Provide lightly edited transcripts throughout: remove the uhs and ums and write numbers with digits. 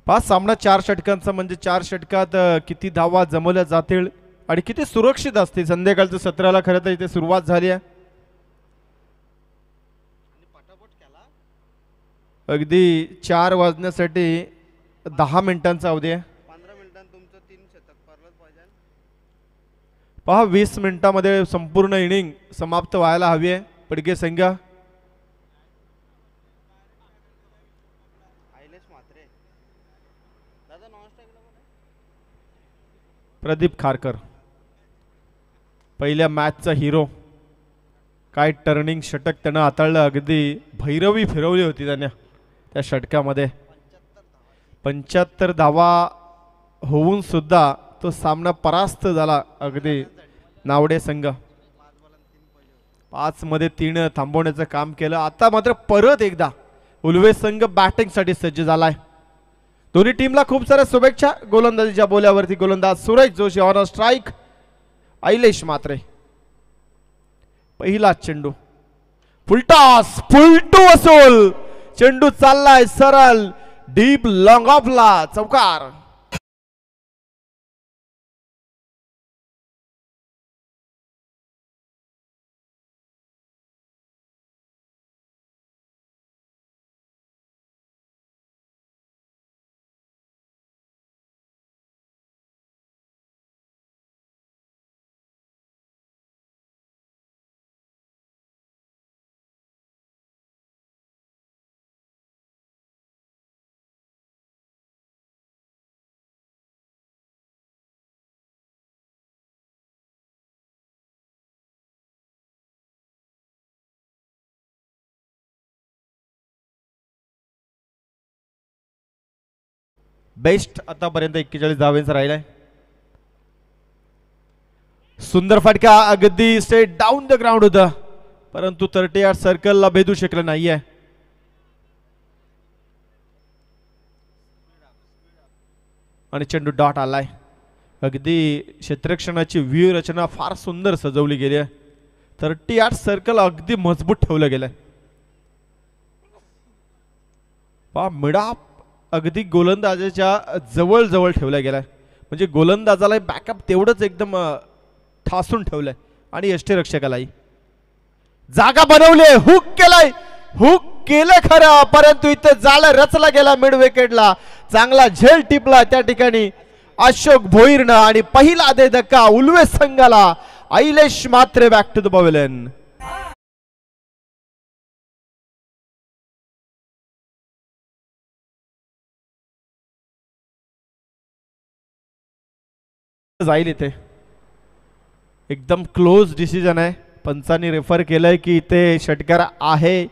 पाच सामना 4 षटकांचा म्हणजे 4 षटकात किती धावा जमवल्या जातील आणि किती सुरक्षित असतील. संध्याकाळच्या सत्राला खरं तर इथे सुरुवात झाली आहे. अगदी 4 वाजण्यासाठी 10 मिनिटांचा अवधी आहे. 15 मिनिटांत तुमचं 3 शतक परलच पाहिजे. पहा 20 मिनिटांमध्ये संपूर्ण इनिंग समाप्त व्हायला हवी आहे. पडके संघ प्रदीप खारकर पहिल्या मॅचचा हिरो. काय टर्निंग षटक त्यानं हाताळलं. अगदी भैरवी फिरवली होती त्याने त्या षटकामध्ये. 75 धावा होऊन सुद्धा तो सामना परास्त झाला. अगदी नावडे संघ 5 मध्ये 3 थांबवण्याचं काम केलं. आता मात्र परत एकदा उल्वे संघ बॅटिंगसाठी सज्ज झालाय. दोन्ही टीमला खूप साऱ्या शुभेच्छा. गोलंदाजीच्या बोल्यावरती गोलंदाज सुरेश जोशी ऑन स्ट्राइक. ऐलेश मात्रे पहिला चेंडू फुलटॉस फुलटू वसूल. चेंडू चाललाय सरळ डीप लॉंग ऑफला चौकार. बेस्ट आतापर्यंत 41 धावांचा राहिलाय. सुंदर फटका अगदी स्ट्रेट डाऊन द ग्राउंड होता परंतु 38 सर्कलला भेदू शकलं नाहीये. आणि चेंडू डॉट आलाय. अगदी क्षेत्ररक्षणाची व्यूहरचना फार सुंदर सजवली गेली आहे. 38 सर्कल अगदी मजबूत ठेवलं गेलंय. पहा मिडा अगदी गोलंदाजाच्या जवळ जवळ ठेवला गेलाय. म्हणजे गोलंदाजाला बॅकअप तेवढंच एकदम ठासून ठेवलंय. आणि यष्टीरक्षकालाही जागा बनवली. हुक केलाय. हुक केलं खरं परंतु इथं जाळं रचला गेला मिड विकेटला. चांगला झेल टिपला त्या ठिकाणी अशोक भोईरनं. आणि पहिला दे धक्का उल्वे संघाला. ऐलेश मात्रे बॅक टू द पवेलियन. जाईल इथे एकदम क्लोज डिसिजन आहे. पंचांनी रेफर केलंय की इथे षटकार आहे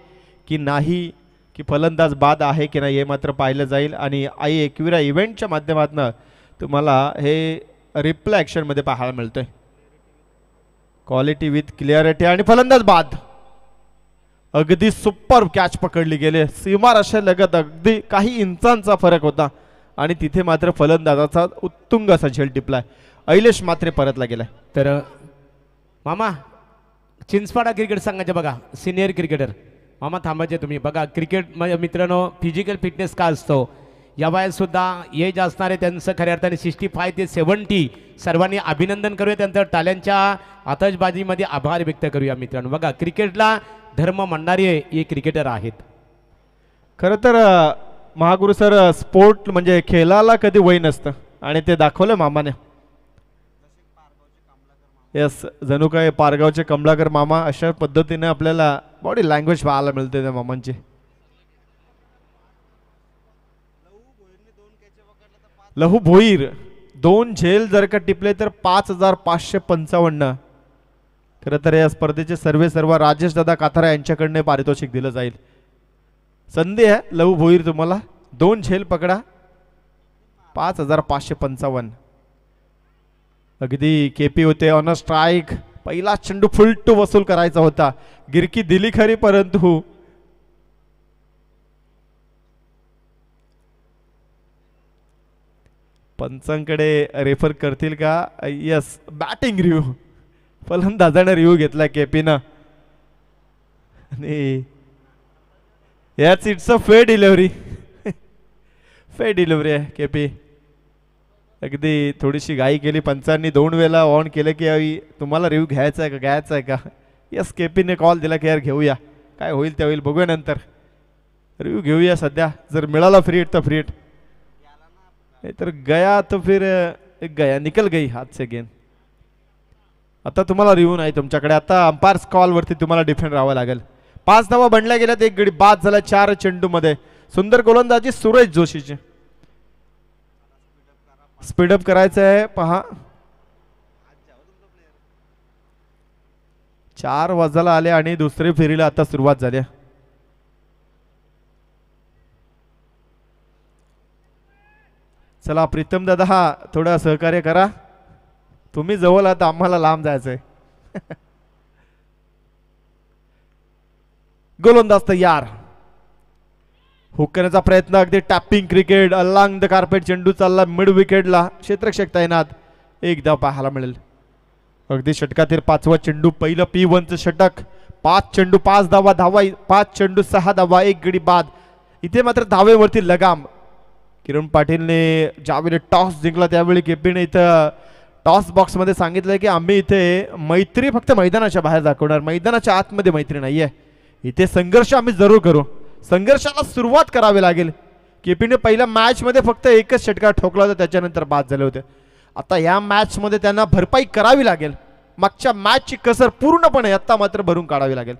की नाही की फलंदाज बाद आहे की नाही हे मात्र पाहिलं जाईल. आणि आई एकविरा इव्हेंटच्या माध्यमातून तुम्हाला हे रिप्ले ॲक्शनमध्ये पाहायला मिळतंय. Quality with clarity. आणि फलंदाज बाद. अगदी सुपर कॅच पकडली गेले. सीमारेषेलगत अगदी काही इंचांचा फरक होता आणि तिथे मात्र फलंदाजाचा उत्तुंग असा झेल टिपलाय. ऐलेश मात्रे परतला गेलाय. तर मामा चिंचपाडा क्रिकेट संघाचे बघा सिनियर क्रिकेटर मामा थांबायचे तुम्ही. बघा क्रिकेट मित्रांनो फिजिकल फिटनेस का असतो या वयात सुद्धा एज असणारे त्यांचं खऱ्या अर्थाने 65 ते 70 सर्वांनी अभिनंदन करूया. त्यांचं टाळ्यांच्या आतषबाजीमध्ये आभार व्यक्त करूया मित्रांनो. बघा क्रिकेटला धर्म म्हणणारे हे क्रिकेटर आहेत. खरं तर महागुरु सर स्पोर्ट म्हणजे खेळाला कधी वय नसतं आणि ते दाखवलं मामाने. यस जणू काय पारगावचे कमलाकर मामा अशा पद्धतीने आपल्याला बॉडी लँग्वेज पाहायला मिळते त्या मामांची. लहू भोईर 2 झेल जर का टिपले तर 5555. खरं तर या स्पर्धेचे सर्व राजेश दादा काथारा यांच्याकडनं पारितोषिक दिलं जाईल. संधी आहे लहू भोईर तुम्हाला. 2 झेल पकडा 5555. अगदी केपी होते ऑन स्ट्राइक. पहिला चेंडू फुलटू वसूल करायचा होता. गिरकी दिली खरी परंतु पंचांकडे रेफर करतील का. यस बॅटिंग रिव्ह्यू फलंदाजाने रिव्ह्यू घेतला केपीनं आणि याच it's a fair delivery. Fair delivery आहे केपी. अगदी थोडीशी घाई केली पंचांनी, 2 वेळेला ऑन केलं की तुम्हाला रिव्ह्यू घ्यायचा आहे का घ्यायचा आहे का. यस केपीने कॉल दिला की यार घेऊया, काय होईल त्या होईल बघूया, नंतर रिव्ह्यू घेऊया सध्या. जर मिळाला फ्री हिट तर फ्री हिट, नाही तर गया तो फिर गया निकल गई हाथ से गेंद. आता तुम्हाला रिव्ह्यू नाही तुमच्याकडे, आता अंपायर्स कॉलवरती तुम्हाला डिफेंड राहावं लागेल. 5 धावा बनल्या गेल्यात, 1 गडी बाद झाला 4 चेंडूमध्ये. सुंदर गोलंदाजी सुरेश जोशीची. स्पीडअप करायचं आहे पहा. 4 वाजायला आले आणि दुसरी फेरीला आता सुरुवात झाली. चला प्रीतम दादा, हा थोडं सहकार्य करा. तुम्ही जवळ आहात, आम्हाला लांब जायचंय. गोलंदाज तयार. हुक करण्याचा प्रयत्न, अगदी tapping cricket along the carpet. चेंडू चालला मिड विकेटला, क्षेत्ररक्षक तैनात. 1 धाव पाहायला मिळेल. अगदी षटकातील 5वा चेंडू, पहिलं P1चं षटक. 5 चेंडू 5 धावा, 5 चेंडू 6 धावा, 1 गडी बाद. इथे मात्र धावेवरती लगाम. किरण पाटीलने ज्यावेळी टॉस जिंकला त्यावेळी केपीने इथं टॉस बॉक्समध्ये सांगितलं की आम्ही इथे मैत्री फक्त मैदानाच्या बाहेर दाखवणार, मैदानाच्या आतमध्ये मैत्री नाहीये. इथे संघर्ष आम्ही जरूर करू. संघर्षाला सुरुवात करावी लागेल. केपीने पहिल्या मॅचमध्ये फक्त एकच षटकार ठोकला होता, त्याच्यानंतर बाद झाले होते. आता या मॅचमध्ये त्यांना भरपाई करावी लागेल. मागच्या मॅचची कसर पूर्णपणे आता मात्र भरून काढावी लागेल.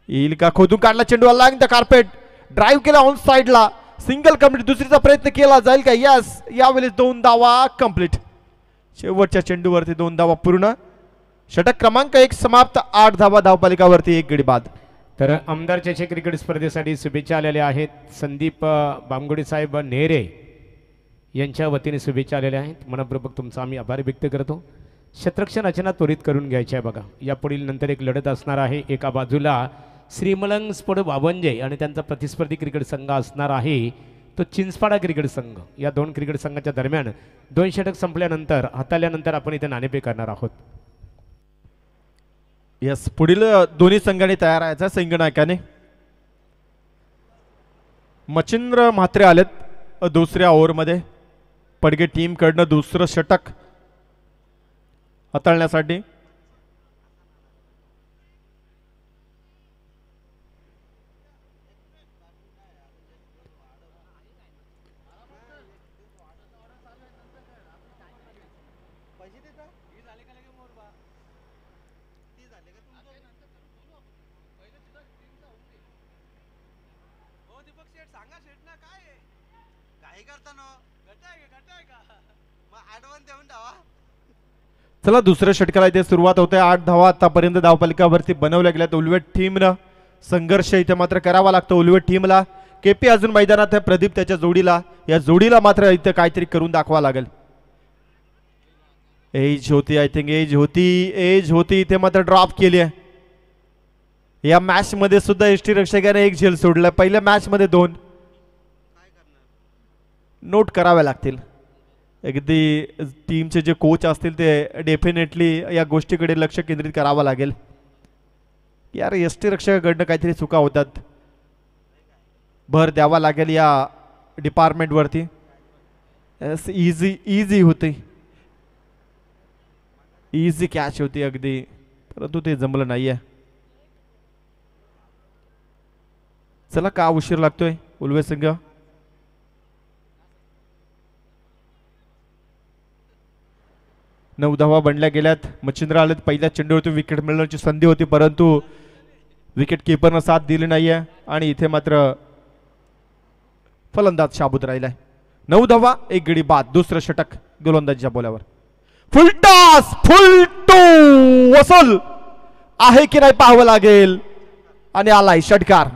येईल का, खोदून काढला चेंडू अलांग द कार्पेट. ड्राईव्ह केला ऑन साइडला, सिंगल कंप्लीट. दुसरीचा प्रयत्न केला जाईल का, यस. यावेळी 2 धावा कंप्लीट. शेवटच्या चेंडूवरती 2 धावा पूर्ण. षटक क्रमांक 1 समाप्त. 8 धावा धावपालिकावरती, 1 गडी बाद. तर आमदार चषक क्रिकेट स्पर्धेसाठी शुभेच्छा आलेल्या आहेत. संदीप बामगुडे साहेब नेहरे यांच्या वतीने शुभेच्छा आलेल्या आहेत. मनपूर्वक तुमचा आम्ही आभार व्यक्त करतो. क्षेत्ररक्षण रचना त्वरित करून घ्यायची आहे बघा. यापुढील नंतर एक लढत असणार आहे. एका बाजूला श्रीमलंग स्पोर्ट वावंजे आणि त्यांचा प्रतिस्पर्धी क्रिकेट संघ असणार आहे तो चिंचपाडा क्रिकेट संघ. या 2 क्रिकेट संघाच्या दरम्यान 2 षटक संपल्यानंतर हाताळल्यानंतर आपण इथे नाणेफेक करणार आहोत. यस, पुढील दोन्ही संघाने तयार आहे. संघनायकाने मच्छिंद्र म्हात्रे आलेत दुसऱ्या ओव्हरमध्ये. पडगे टीम कडनं दुसरं षटक हाताळण्यासाठी. चला दुसऱ्या षटकाला इथे सुरुवात होते. 8 धावा आतापर्यंत धावपालिकावरती बनवल्या गेल्यात उलवेट टीमनं. संघर्ष इथे मात्र करावा लागतो उलवेट टीमला. केपी अजून मैदानात आहे, प्रदीप त्याच्या जोडीला. या जोडीला मात्र इथे काहीतरी करून दाखवा लागेल. एज होती, आय थिंक एज होती इथे मात्र ड्रॉप केली आहे. या मॅच मध्ये सुद्धा एसटी रक्षकाने 1 झेल सोडला. पहिल्या मॅच मध्ये 2 नोट कराव्या लागतील. अगदी टीमचे जे कोच असतील ते डेफिनेटली या गोष्टीकडे लक्ष केंद्रित करावं लागेल. यार एसटी रक्षकाकडनं काहीतरी चुका होतात, भर द्यावा लागेल या डिपार्टमेंटवरती. इझी होती, इझी कॅच होती अगदी, परंतु ते जमलं नाहीये. चला का उशीर लागतोय उल्वे संघ. नऊ धावा बनल्या गेल्यात. मच्छिंद्र आलेत. पहिल्या चेंडूवरती विकेट मिळण्याची संधी होती, परंतु विकेट किपरनं साथ दिली नाहीये आणि इथे मात्र फलंदाज शाबूत राहिलाय. 9 धावा 1 गडी बाद. दुसरं षटक गोलंदाजीच्या बोल्यावर. फुल टॉस, फुल टू वसूल आहे की नाही पाहावं लागेल आणि आलाय षटकार.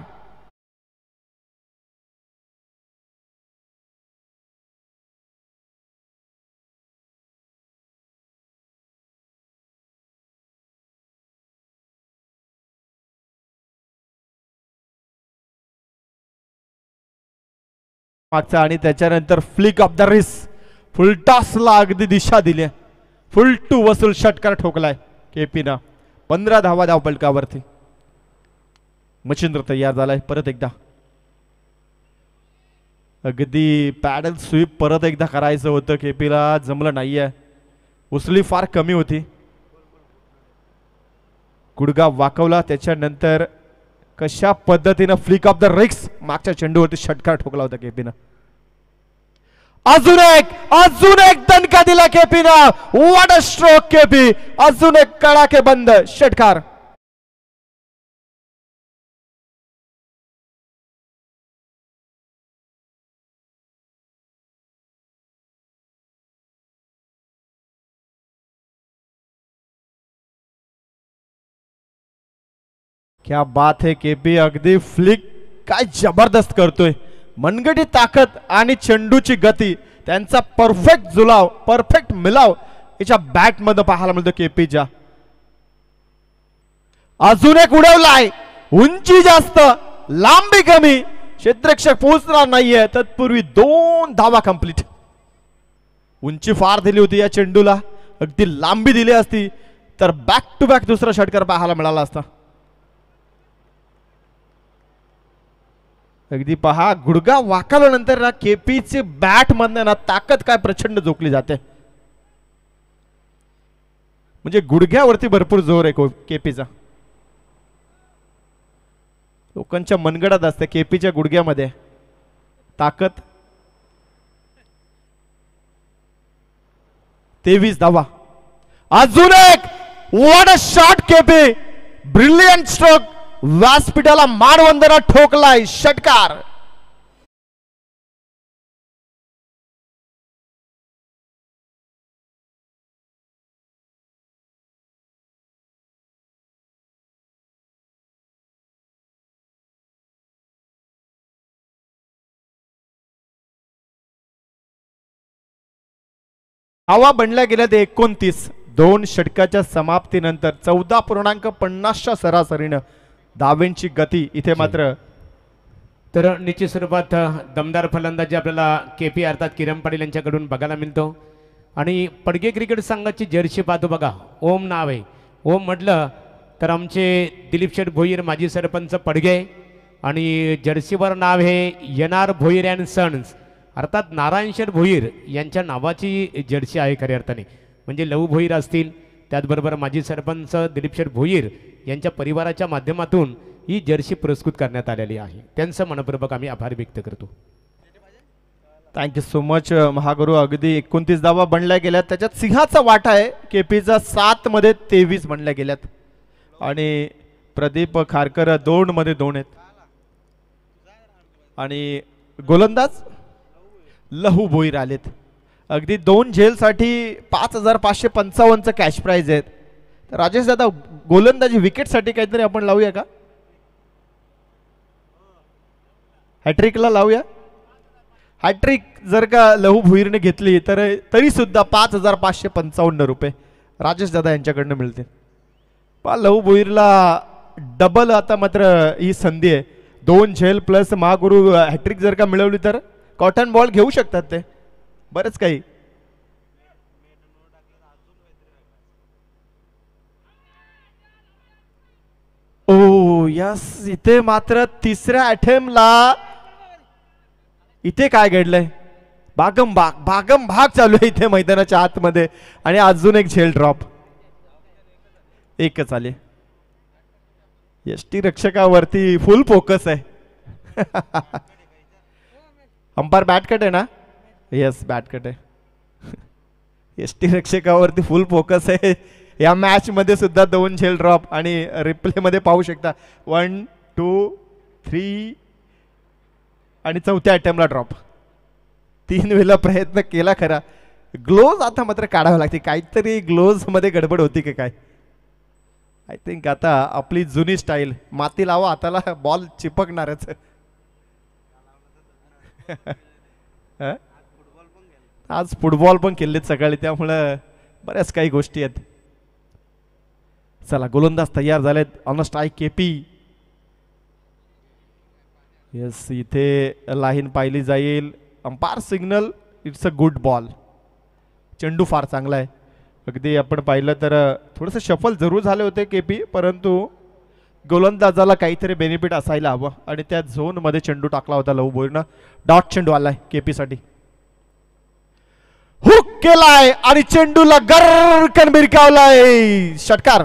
मागचा आणि त्याच्यानंतर flick of the wrist. Full टॉसला अगदी दिशा दिली. फुल टू वसूल षटकार ठोकलाय. केपीना. 15 धावा धाव फलकावरती. मच्छिंद्र तयार झालाय परत एकदा. अगदी पॅडल स्वीप परत एकदा करायचं होतं, केपीला जमलं नाहीये. उचली फार कमी होती. गुडगा वाकवला, त्याच्यानंतर कशा पद्धतीनं फ्लिक ऑफ द रिक्स मागच्या चेंडूवरती षटकार ठोकला होता केपीनं. अजून एक दणका दिला केपीनं. What a stroke KP. अजून एक कडाके बंद षटकार. क्या बात है केपी. अगदी फ्लिक काय जबरदस्त करतोय. मनगटी ताकद आणि चेंडूची गती त्यांचा परफेक्ट जुलाव, परफेक्ट मिलाव याच्या बॅट मध्ये पाहायला मिळतो केपीच्या. अजून एक उडवलाय. उंची जास्त, लांबी कमी, क्षेत्ररक्षक पोहोचणार नाहीये. तत्पूर्वी 2 धावा कंप्लीट. उंची फार दिली होती या चेंडूला, अगदी लांबी दिली असती तर बॅक टू बॅक दुसरा षटकार पाहायला मिळाला असता. अगदी पहा, गुडगा वाकवल्यानंतर ना केपीचे बॅट मधनं ना ताकद काय प्रचंड जोखली जाते. म्हणजे गुडघ्यावरती भरपूर जोर आहे केपीचा. लोकांच्या मनगडात असते केपीच्या गुडघ्यामध्ये ताकद. 23 धावा. अजून एक. What a shot KP. Brilliant stroke. व्यासपीठाला मानवंदना ठोकलाय षटकार. धावा बनल्या गेल्या ते 29. 2 षटकाच्या समाप्तीनंतर 14.50च्या सरासरीनं धावेंची गती इथे मात्र. तर निश्चित स्वरूपात दमदार फलंदाजी आपल्याला केपी अर्थात किरण पाटील यांच्याकडून बघायला मिळतो. आणि पडगे क्रिकेट संघाची जर्सी पाहतो बघा. ओम नाव आहे. ओम म्हटलं तर आमचे दिलीप शेठ भोईर माजी सरपंच पडगे, आणि जर्सीवर नाव आहे NR भोईर अँड सन्स, अर्थात नारायण शेठ भोईर यांच्या नावाची जर्सी आहे खऱ्या अर्थाने. म्हणजे लहू भोईर असतील, त्याचबरोबर माजी सरपंच दिलीप शेठ भोईर यांच्या परिवाराच्या माध्यमातून ही जर्सी पुरस्कृत करण्यात आलेली आहे. त्यांचं मनपूर्वक आम्ही आभार व्यक्त करतो. Thank you so much Mahaguru. अगदी 29 धावा बनल्या गेल्यात, त्याच्यात सिंहाचा वाटा आहे. केपीचा 7 मध्ये 23 बनल्या गेल्यात, आणि प्रदीप खारकर 2 मध्ये 2 आहेत. आणि गोलंदाज लहू भोईर आलेत. अगदी 2 झेलसाठी 5555चं कॅश प्राइज आहेत. राजेश दादा, गोलंदाजी विकेटसाठी काहीतरी आपण लावूया का? हॅट्रिकला लावूया. हॅट्रिक जर का लहू भोईरने घेतली तर तरी सुद्धा 5555 रुपये राजेश दादा यांच्याकडनं मिळते. पा लहू भोईरला डबल आता मात्र ही संधी आहे. 2 झेल प्लस महागुरु हॅट्रिक जर का मिळवली तर कॉटन बॉल घेऊ शकतात ते, बरेच काही. ओ यस, इथे मात्र तिसऱ्या अटेम्प्टला इथे काय घडलंय? भागम भाग चालू आहे इथे मैदानाच्या आतमध्ये, आणि अजून एक झेल ड्रॉप. एकच आले. यष्टी रक्षकावरती फुल फोकस आहे. अंपायर बॅट कट आहे ना? येस, बॅट कट आहे. यष्टी रक्षकावरती फुल फोकस आहे. या मॅच मध्ये सुद्धा 2 झेल ड्रॉप, आणि रिप्ले मध्ये पाहू शकता 1 2 3 आणि चौथ्या अटेम्प्टला ड्रॉप. 3 वेळा प्रयत्न केला खरा. ग्लोव्ज आता मात्र काढावं लागते. काहीतरी ग्लोव्ज मध्ये गडबड होती की काय? आय थिंक आता आपली जुनी स्टाईल, माती लावा हाताला, बॉल चिपकणारच. आज फुटबॉल पण खेळलेत सकाळी, त्यामुळं बऱ्याच काही गोष्टी आहेत. चला, गोलंदाज तयार झालेत. On strike KP. येस, इथे लाईन पाहिली जाईल. Umpire signal, it's a good ball. चेंडू फार चांगला आहे. अगदी आपण पाहिलं तर थोडंसं शफल जरूर झाले होते केपी, परंतु गोलंदाजाला काहीतरी बेनिफिट असायला हवं आणि त्या झोनमध्ये चेंडू टाकला होता लहू भोईरनं. डॉट चेंडू आलाय केपी साठी. हुक केलाय आणि चेंडूला गरकन भिरकावलाय. षटकार.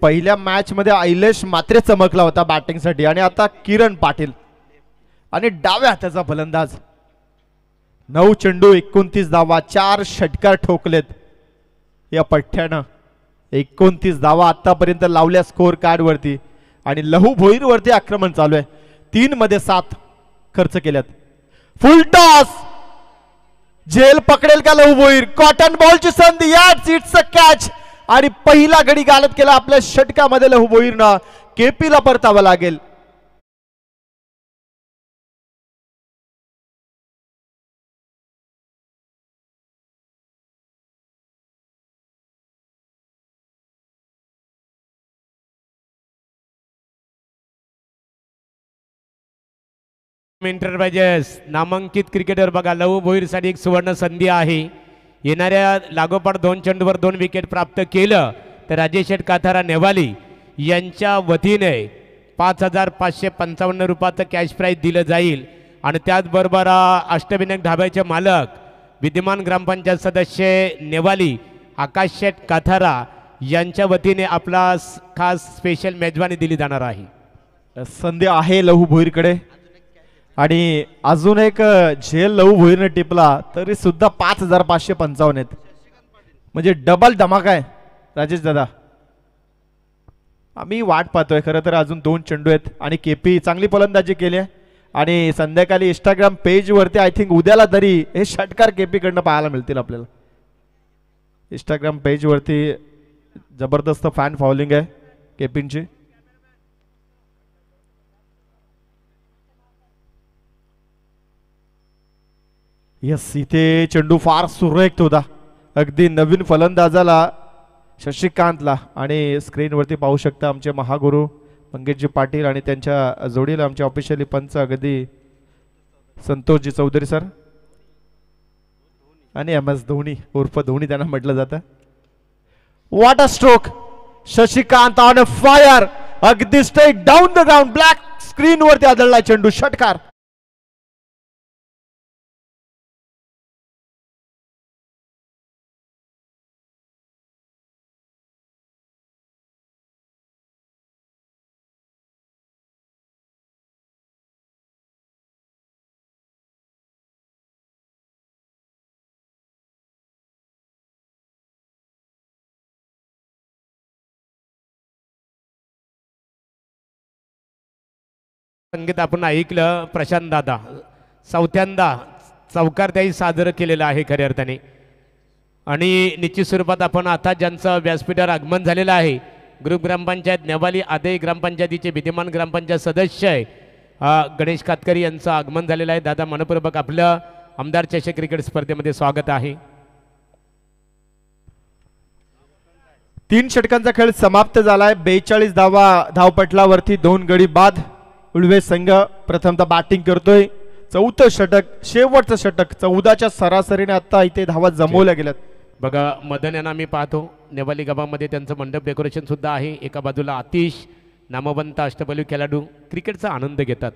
पहिल्या मॅच मध्ये ऐलेश मात्रे चमकला होता बॅटिंगसाठी आणि आता किरण पाटील आणि डाव्या हाताचा फलंदाज. 9 चेंडू 29 धावा, 4 षटकार ठोकलेत या पठ्ठ्यानं. 29 धावा आतापर्यंत लावल्या स्कोर कार्ड वरती आणि लहू भोईर वरती आक्रमण चालू आहे. 3 मध्ये 7 खर्च केल्यात. फुल टॉस. झेल पकडेल का लहू भोईर? कॉटन बॉलची संधी. याच इट्स अ कॅच आणि पहिला गडी गालत केला आपल्या षटकामध्ये लहू भोईरनं. केपीला परतावं लागेल. एंटरप्राइजेस नामांकित क्रिकेटर बघा, लहू भोईरसाठी एक सुवर्ण संधी आहे. येणाऱ्या लागोपाठ 2 चेंडूवर 2 विकेट प्राप्त केलं तर राजेश शेठ काथारा नेवाली यांच्या वतीने 5,555 रुपयाचं कॅश प्राईज दिलं जाईल. आणि त्याचबरोबर अष्टविनायक ढाब्याचे मालक विद्यमान ग्रामपंचायत सदस्य नेवाली आकाश शेठ काथारा यांच्या वतीने आपला खास स्पेशल मेजवानी दिली जाणार आहे. संधी आहे लहू भोईरकडे आणि अजून एक झेल लहू भोईरने टिपला तरी सुद्धा 5,555 आहेत. म्हणजे डबल धमाका आहे राजेश दादा. आम्ही वाट पाहतोय. खरं तर अजून 2 चेंडू आहेत आणि केपी चांगली फलंदाजी केली आहे आणि संध्याकाळी इंस्टाग्राम पेज वरती आय थिंक उद्याला तरी हे षटकार केपी कडनं पाहायला मिळतील आपल्याला. इंस्टाग्राम पेज वरती जबरदस्त फॅन फॉलोइंग आहे केपींची. यस, इथे चेंडू फार सुरेख होता. अगदी नवीन फलंदाजाला शशिकांतला आणि स्क्रीनवरती पाहू शकता आमचे महागुरु मंगेशजी पाटील आणि त्यांच्या जोडीला आमचे ऑफिशियली पंच अगदी संतोषजी चौधरी सर आणि MS धोनी उर्फ धोनी त्यांना म्हटलं जातं. What a stroke. Shashikant on a fire. अगदी straight down the ground. Black स्क्रीनवरती आदळला चेंडू. षटकार. संगीत आपण ऐकलं. प्रशांत दादा चौथ्यांदा चौकार त्याही सादर केलेलं आहे खऱ्या अर्थाने. आणि निश्चित स्वरूपात आपण आता ज्यांचं व्यासपीठावर आगमन झालेलं आहे ग्रुप ग्रामपंचायत नेवाली आदे ग्रामपंचायतीचे विद्यमान ग्रामपंचायत सदस्य आहे गणेश कातकरी यांचं आगमन झालेलं आहे. दादा मनपूर्वक आपलं आमदार चषक क्रिकेट स्पर्धेमध्ये स्वागत आहे. 3 षटकांचा खेळ समाप्त झालाय. 42 धावा धावपटलावरती 2 गडी बाद. उळवे संघ प्रथमतः बॅटिंग करतोय. 4थं षटक शेवटचं षटक 14च्या सरासरीने आता इथे धावा जमवल्या गेल्यात. बघा मदन यांना मी पाहतो नेवाली गावामध्ये त्यांचं मंडप डेकोरेशन सुद्धा आहे. एका बाजूला आतिश नामवंत अष्टपैलू खेळाडू क्रिकेटचा आनंद घेतात.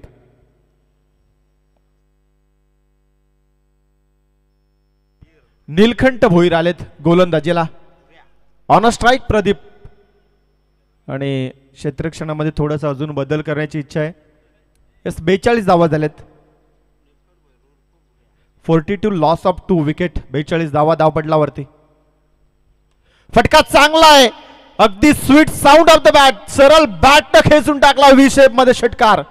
नीलकंठ भोईर आलेत गोलंदाजीला. ऑन अ स्ट्राईक प्रदीप आणि क्षेत्ररक्षणामध्ये थोडासा अजून बदल करण्याची इच्छा आहे. यस, 42 धावा झाल्यात. 42 लॉस ऑफ 2 विकेट. 42 धावा धावपटलावरती. फटका चांगला आहे. अगदी sweet sound of the bat. सरळ बॅट खेचून टाकला व्ही शेप मध्ये षटकार.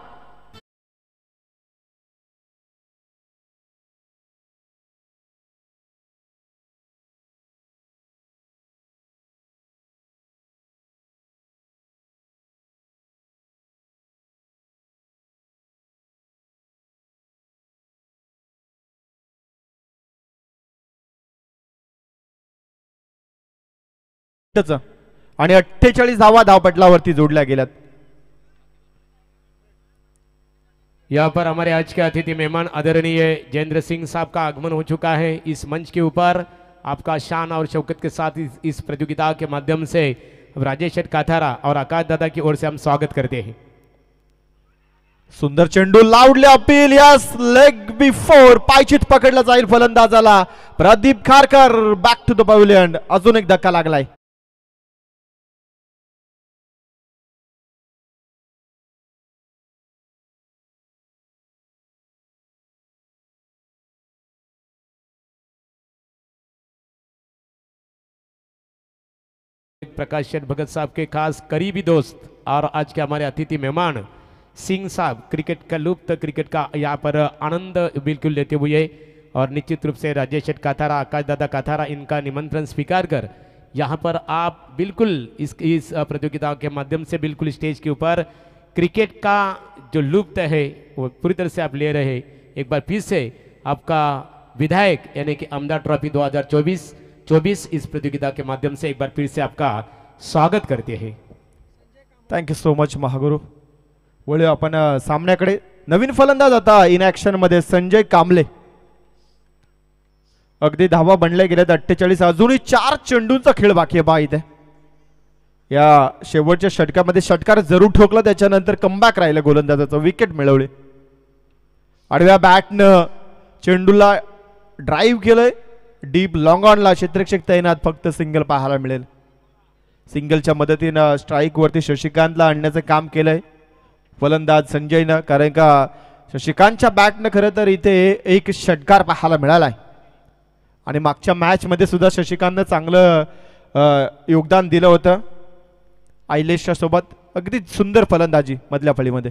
आणि 48 धावा धावपटलावरती जोडल्या गेल्यात. यहाँ पर हमारे आज के अतिथि मेहमान आदरणीय जयेंद्र सिंह साहब का आगमन हो चुका है. इस मंच के ऊपर आपका शान और शौकत के साथ इस प्रतियोगिता के माध्यम से राजेश शेठ काथारा और आकाश दादा की ओर से हम स्वागत करते हैं. सुंदर चेंडू लावडले अपील. यस, लेग बिफोर, पायचीत पकडला जाईल फलंदाजाला. Pradeep Kharkar back to the pavilion. अजून एक धक्का लागलाय. प्रकाश शेठ भगत साहब के खास करीबी दोस्त और आज के हमारे अतिथि मेहमान सिंह साहब क्रिकेट का लुप्त क्रिकेट का यहाँ पर आनंद बिल्कुल लेते हुए और निश्चित रूप से राजेश शेठ काथारा, आकाश दादा काथारा इनका निमंत्रण स्वीकार कर यहाँ पर आप बिल्कुल इस प्रतियोगिता के माध्यम से बिल्कुल स्टेज के ऊपर क्रिकेट का जो लुप्त है वो पूरी तरह से आप ले रहे हैं. एक बार फिर से आपका विधायक यानी कि आमदार ट्रॉफी 2024 इस प्रतियोगिता के माध्यम से एक बार फिर से आपका स्वागत करते हैं. Thank you so much Mahaguru. वळूया आपण सामन्याकडे. नवीन फलंदाज आता इन ऍक्शन मध्ये संजय कांबळे. अगदी धावा बनल्या गेल्यात 48. अजूनही 4 चेंडूंचा खेळ बाकी आहे बा इथे. या शेवटच्या षटकामध्ये षटकार जरूर ठोकला, त्याच्यानंतर कमबॅक राहिलं गोलंदाजाचं. विकेट मिळवले. आडव्या बॅटनं चेंडूला ड्राईव्ह केलंय. डीप लॉंग ऑनला क्षेत्ररक्षक तैनात. फक्त सिंगल पाहायला मिळेल. सिंगलच्या मदतीनं स्ट्राईक वरती शशिकांतला आणण्याचं काम केलंय फलंदाज संजयनं. कारण का शशिकांतच्या बॅटनं खरं तर इथे एक षटकार पाहायला मिळालाय आणि मागच्या मॅच मध्ये सुद्धा शशिकांतनं चांगलं योगदान दिलं होतं आयलेशच्या सोबत. अगदी सुंदर फलंदाजी मधल्या फळीमध्ये.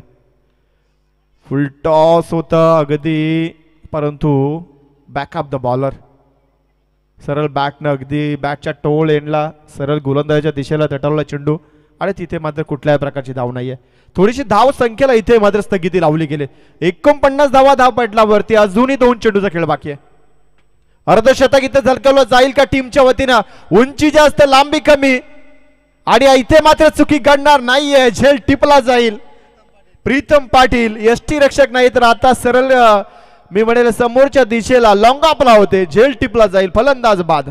फुल टॉस होतं अगदी, परंतु बॅकअप द बॉलर सरळ बॅटनं अगदी बॅटच्या टोळ एंडला सरळ गोलंदाजाच्या दिशेला तटवला चेंडू आणि तिथे मात्र कुठल्याही प्रकारची धाव नाहीये. थोडीशी धाव संख्येला इथे मात्र स्थगिती लावली गेली. 49 धावा धावपटलावरती. अजूनही 2 चेंडूचा खेळ बाकी आहे. अर्धशतक इथे झलकवलं जाईल का टीमच्या वतीनं. उंची जास्त, लांबी कमी आणि इथे मात्र चुकी घडणार नाहीये. झेल टिपला जाईल. प्रीतम पाटील यष्टी रक्षक नाही तर आता सरळ मी म्हणेल समोरच्या दिशेला लॉंग ऑफला होते. झेल टिपला जाईल. फलंदाज बाद.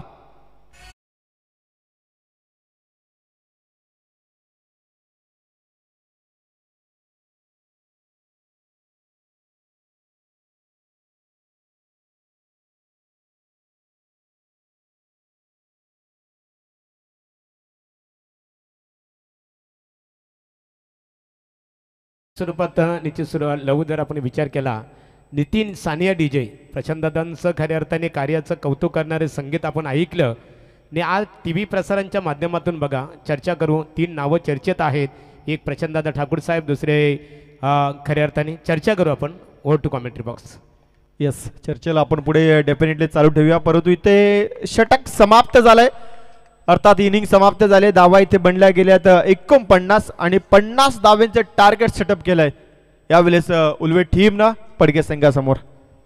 स्वरूपात निश्चित सुरुवात लघु जर आपण विचार केला, नितीन सानिया डीजे प्रशांतदादांचं खऱ्या अर्थाने कार्याचं कौतुक करणारे संगीत आपण ऐकलं आणि आज टी व्ही प्रसारांच्या माध्यमातून बघा चर्चा करू. 3 नावं चर्चेत आहेत. एक प्रशांतदादा ठाकूर साहेब, दुसरे खऱ्या अर्थाने चर्चा करू आपण. Over to commentary box. Yes, चर्चेला आपण पुढे डेफिनेटली चालू ठेवूया. परंतु इथे षटक समाप्त झालंय, अर्थात इनिंग समाप्त झाले. धावा इथे बनल्या गेल्यात 49 आणि 50 धावांचे टार्गेट सेटअप केलंय यावेळेस उलवे टीमनं पडगे संघासमोर.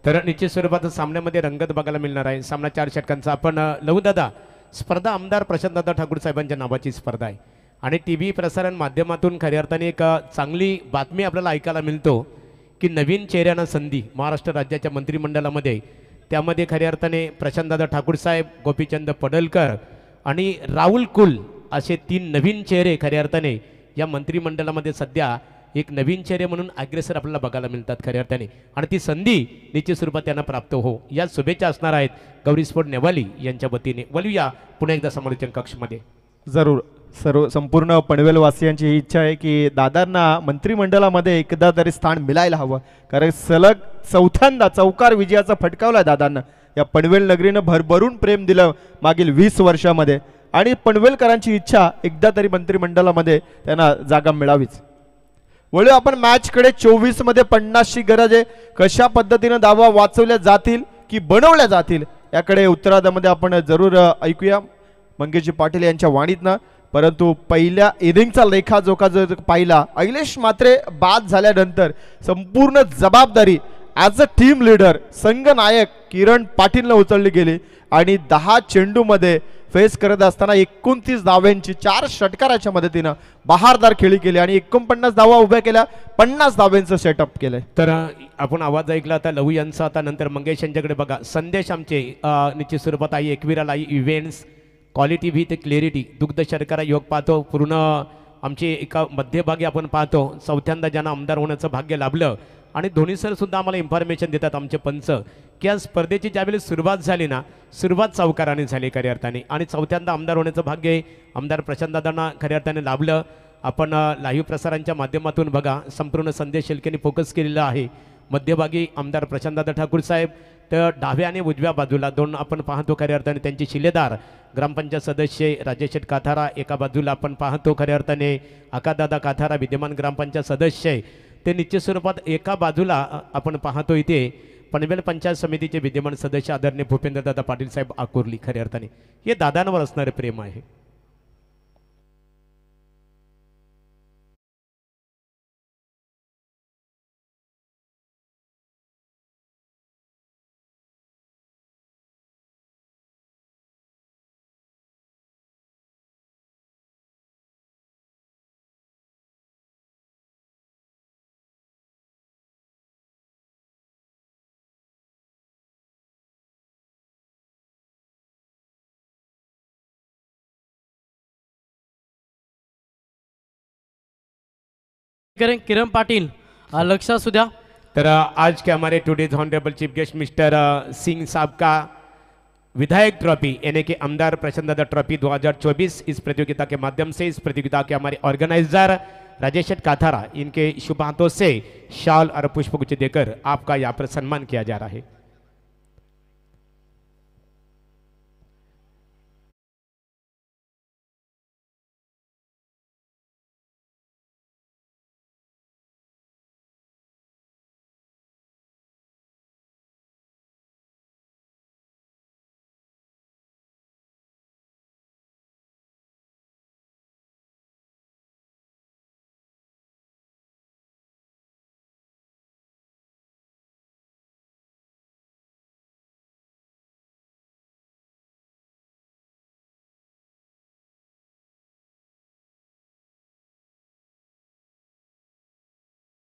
तर निश्चित स्वरूपात सामन्यामध्ये रंगत बघायला मिळणार आहे. सामना 4 षटकांचा. आपण लहूदादा स्पर्धा आमदार प्रशांतदादा ठाकूर साहेबांच्या नावाची स्पर्धा आहे आणि टी व्ही प्रसारण माध्यमातून खऱ्या अर्थाने एक चांगली बातमी आपल्याला ऐकायला मिळतो की नवीन चेहऱ्यांना संधी महाराष्ट्र राज्याच्या मंत्रिमंडळामध्ये. त्यामध्ये खऱ्या अर्थाने प्रशांतदादा ठाकूर साहेब, गोपीचंद पडळकर आणि राहुल कुल असे 3 नवीन चेहरे खऱ्या अर्थाने या मंत्रिमंडळामध्ये सध्या एक नवीन चेहरे म्हणून अग्रेसर आपल्याला बघायला मिळतात खऱ्या अर्थाने. आणि ती संधी निश्चित स्वरूपात त्यांना प्राप्त हो या शुभेच्छा असणार आहेत गौरी स्पोर्ट नेवाली यांच्या वतीने. वळूया पुन्हा एकदा समालोचन कक्षमध्ये. जरूर संपूर्ण पनवेल वासियांची ही इच्छा आहे की दादांना मंत्रिमंडळामध्ये एकदा तरी स्थान मिळायला हवं. कारण सलग 4थ्यांदा चौकार विजयाचा फटकावला दादांना. या पनवेल नगरीनं भरभरून प्रेम दिलं मागील 20 वर्षामध्ये आणि पनवेलकरांची इच्छा एकदा तरी मंत्रिमंडळामध्ये त्यांना जागा मिळावीच. वळू आपण मॅचकडे. 24 मध्ये 50ची गरज आहे. कशा पद्धतीनं धावा वाचवल्या जातील की बनवल्या जातील याकडे उत्तरार्धामध्ये आपण जरूर ऐकूया मंगेशजी पाटील यांच्या वाणीतनं. परंतु पहिल्या इनिंगचा लेखाजोखा जर पाहिला, अखिलेश मात्रे बाद झाल्यानंतर संपूर्ण जबाबदारी ॲज अ टीम लीडर संघ नायक किरण पाटीलनं उचलली गेली आणि 10 चेंडूमध्ये फेस करत असताना 29 धाव्यांची 4 षटकाराच्या मदतीनं बहारदार खेळी केली आणि 49 धावा उभ्या केल्या, 50 धाव्यांचं सेटअप केलंय. तर आपण आवाज ऐकला आता लहू यांचा, आता नंतर मंगेश यांच्याकडे बघा. संदेश आमचे निश्चित स्वरूपात आई एकविराला आई इव्हेंट्स क्वालिटी विथ क्लॅरिटी दुग्ध शर्करा योग पाहतो. पूर्ण आमची एका मध्यभागी आपण पाहतो चौथ्यांदा ज्यांना आमदार होण्याचं भाग्य लाभलं आणि धोनी सर सुद्धा आम्हाला इन्फॉर्मेशन देतात आमचे पंच की या स्पर्धेची ज्यावेळी सुरुवात झाली ना, सुरुवात सावकाराने झाली खऱ्या अर्थाने आणि चौथ्यांदा आमदार होण्याचं भाग्य आमदार प्रशांतदादांना खऱ्या अर्थाने लाभलं. आपण लाईव्ह प्रसारांच्या माध्यमातून बघा संपूर्ण संदेश शेलकेने फोकस केलेला आहे. मध्यभागी आमदार प्रशांतदादा ठाकूर साहेब, तर डाव्या आणि उजव्या बाजूला दोन आपण पाहतो खऱ्या अर्थाने त्यांचे शिलेदार ग्रामपंचायत सदस्य राजेश शेठ काथारा, एका बाजूला आपण पाहतो खऱ्या अर्थाने आकादादा काथारा विद्यमान ग्रामपंचायत सदस्य. ते निश्चित स्वरूपात एका बाजूला आपण पाहतो इथे पनवेल पंचायत समितीचे विद्यमान सदस्य आदरणीय भूपेंद्रदादा पाटील साहेब आकुर्ली. खऱ्या अर्थाने हे दादांवर असणारे प्रेम आहे. किरण पाटिल लक्ष असू द्या. तर आज के हमारे today's honourable chief guest mister Singh sahab का विधायक ट्रॉफी यानी कि आमदार प्रशांतदादा ट्रॉफी 2024 इस प्रतियोगिता के माध्यम से इस प्रतियोगिता के हमारे ऑर्गेनाइजर राजेश शेठ काथारा इनके शुभ हाथों से शाल और पुष्पगुच्छ देकर आपका यहाँ पर सम्मान किया जा रहा है.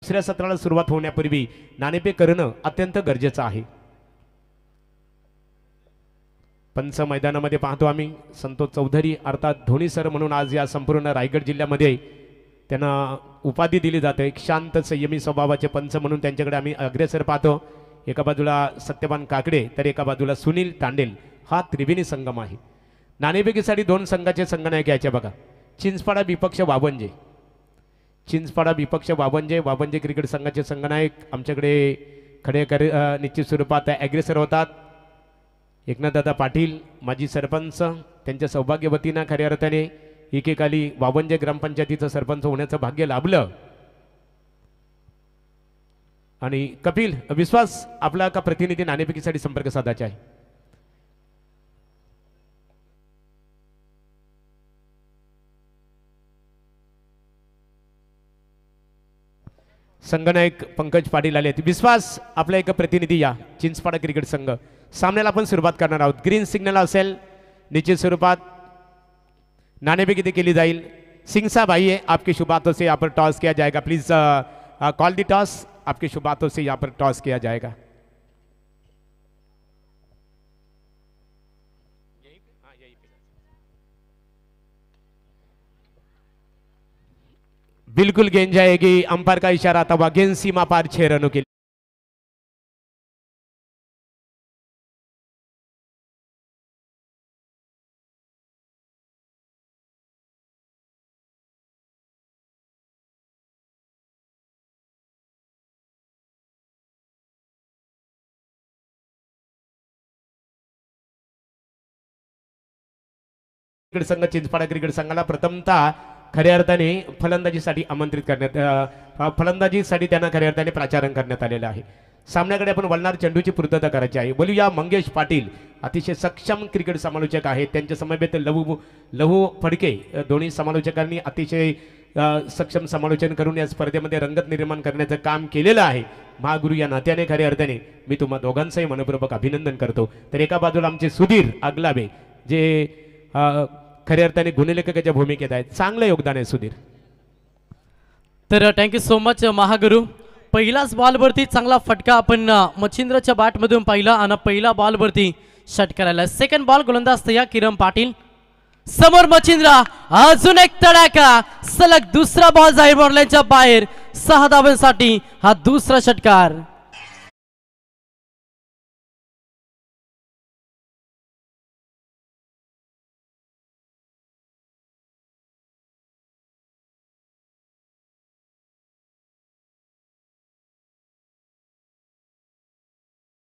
दुसऱ्या सत्राला सुरुवात होण्यापूर्वी नाणेफेक करणं अत्यंत गरजेचं आहे. पंच मैदानामध्ये पाहतो आम्ही संतोष चौधरी अर्थात धोनी सर म्हणून आज या संपूर्ण रायगड जिल्ह्यामध्ये त्यांना उपाधी दिली जाते. एक शांत संयमी स्वभावाचे पंच म्हणून त्यांच्याकडे आम्ही अग्रेसर पाहतो. एका बाजूला सत्यवान काकडे तर एका बाजूला सुनील तांडेल. हा त्रिवेणी संगम आहे. नाणेफेकीसाठी दोन संघाचे संघनायक यायचे बघा. चिंचपाडा विपक्ष वावंजे, चिंचपाडा विपक्ष वावंजे क्रिकेट संघाचे संघनायक आमच्याकडे खडे निश्चित स्वरूपात ॲग्रेसर होतात. एकनाथदादा पाटील माजी सरपंच, त्यांच्या सौभाग्यवतीनं खऱ्या अर्थाने एकेकाली वावंजे ग्रामपंचायतीचं सरपंच होण्याचं भाग्य लाभलं. आणि कपिल विश्वास आपला का प्रतिनिधी नाणेफेकीसाठी संपर्क साधायचा आहे. संघनायक पंकज पाटील आले. विश्वास आपला एक प्रतिनिधी या चिंचपाडा क्रिकेट संघ. सामन्याला आपण सुरुवात करणार आहोत. ग्रीन सिग्नल असेल निश्चित स्वरूपात नाणेफेक इथे केली जाईल. सिंह साहब आइए, आपके शुभ हाथों से यहाँ पर टॉस किया जाएगा. Please call the toss. आपके शुभ हाथों से यहाँ पर टॉस किया जाएगा. बिल्कुल गेंद जाएगी. अंपायर का इशारा था वह गेंद सीमा पार 6 रनों के लिए. क्रिकेट संघ चिंचपाडा क्रिकेट संघाला प्रथमतः खऱ्या अर्थाने फलंदाजीसाठी आमंत्रित करण्यात फलंदाजीसाठी त्यांना खऱ्या अर्थाने प्राचारण करण्यात आलेलं आहे. सामन्याकडे आपण वळणार चेंडूची पूर्तता करायची आहे. बोलूया मंगेश पाटील अतिशय सक्षम क्रिकेट समालोचक आहेत. त्यांच्या समवेत लहू फडके दोन्ही समालोचकांनी अतिशय सक्षम समालोचन करून या स्पर्धेमध्ये रंगत निर्माण करण्याचं काम केलेलं आहे. महागुरु या नात्याने खऱ्या अर्थाने मी तुम्हा दोघांचंही मनपूर्वक अभिनंदन करतो. तर एका बाजूला आमचे सुधीर आगलाबे जे खऱ्या अर्थाने गुणलेखकाच्या भूमिकेत आहेत. चांगलं योगदान आहे सुधीर. तर थँक्यू सो मच महागुरु. पहिलाच बॉलवरती चांगला फटका आपण मच्छिंद्रच्या बॅटमधून पाहिला आणि पहिला बॉलवरती षटकाराला. सेकंड बॉल गोलंदाज तयार किरण पाटील. समोर मच्छिंद्र, अजून एक तडाखा, सलग दुसरा बॉल जाहीर बॉलच्या बाहेर. 6 धावांसाठी हा दुसरा षटकार.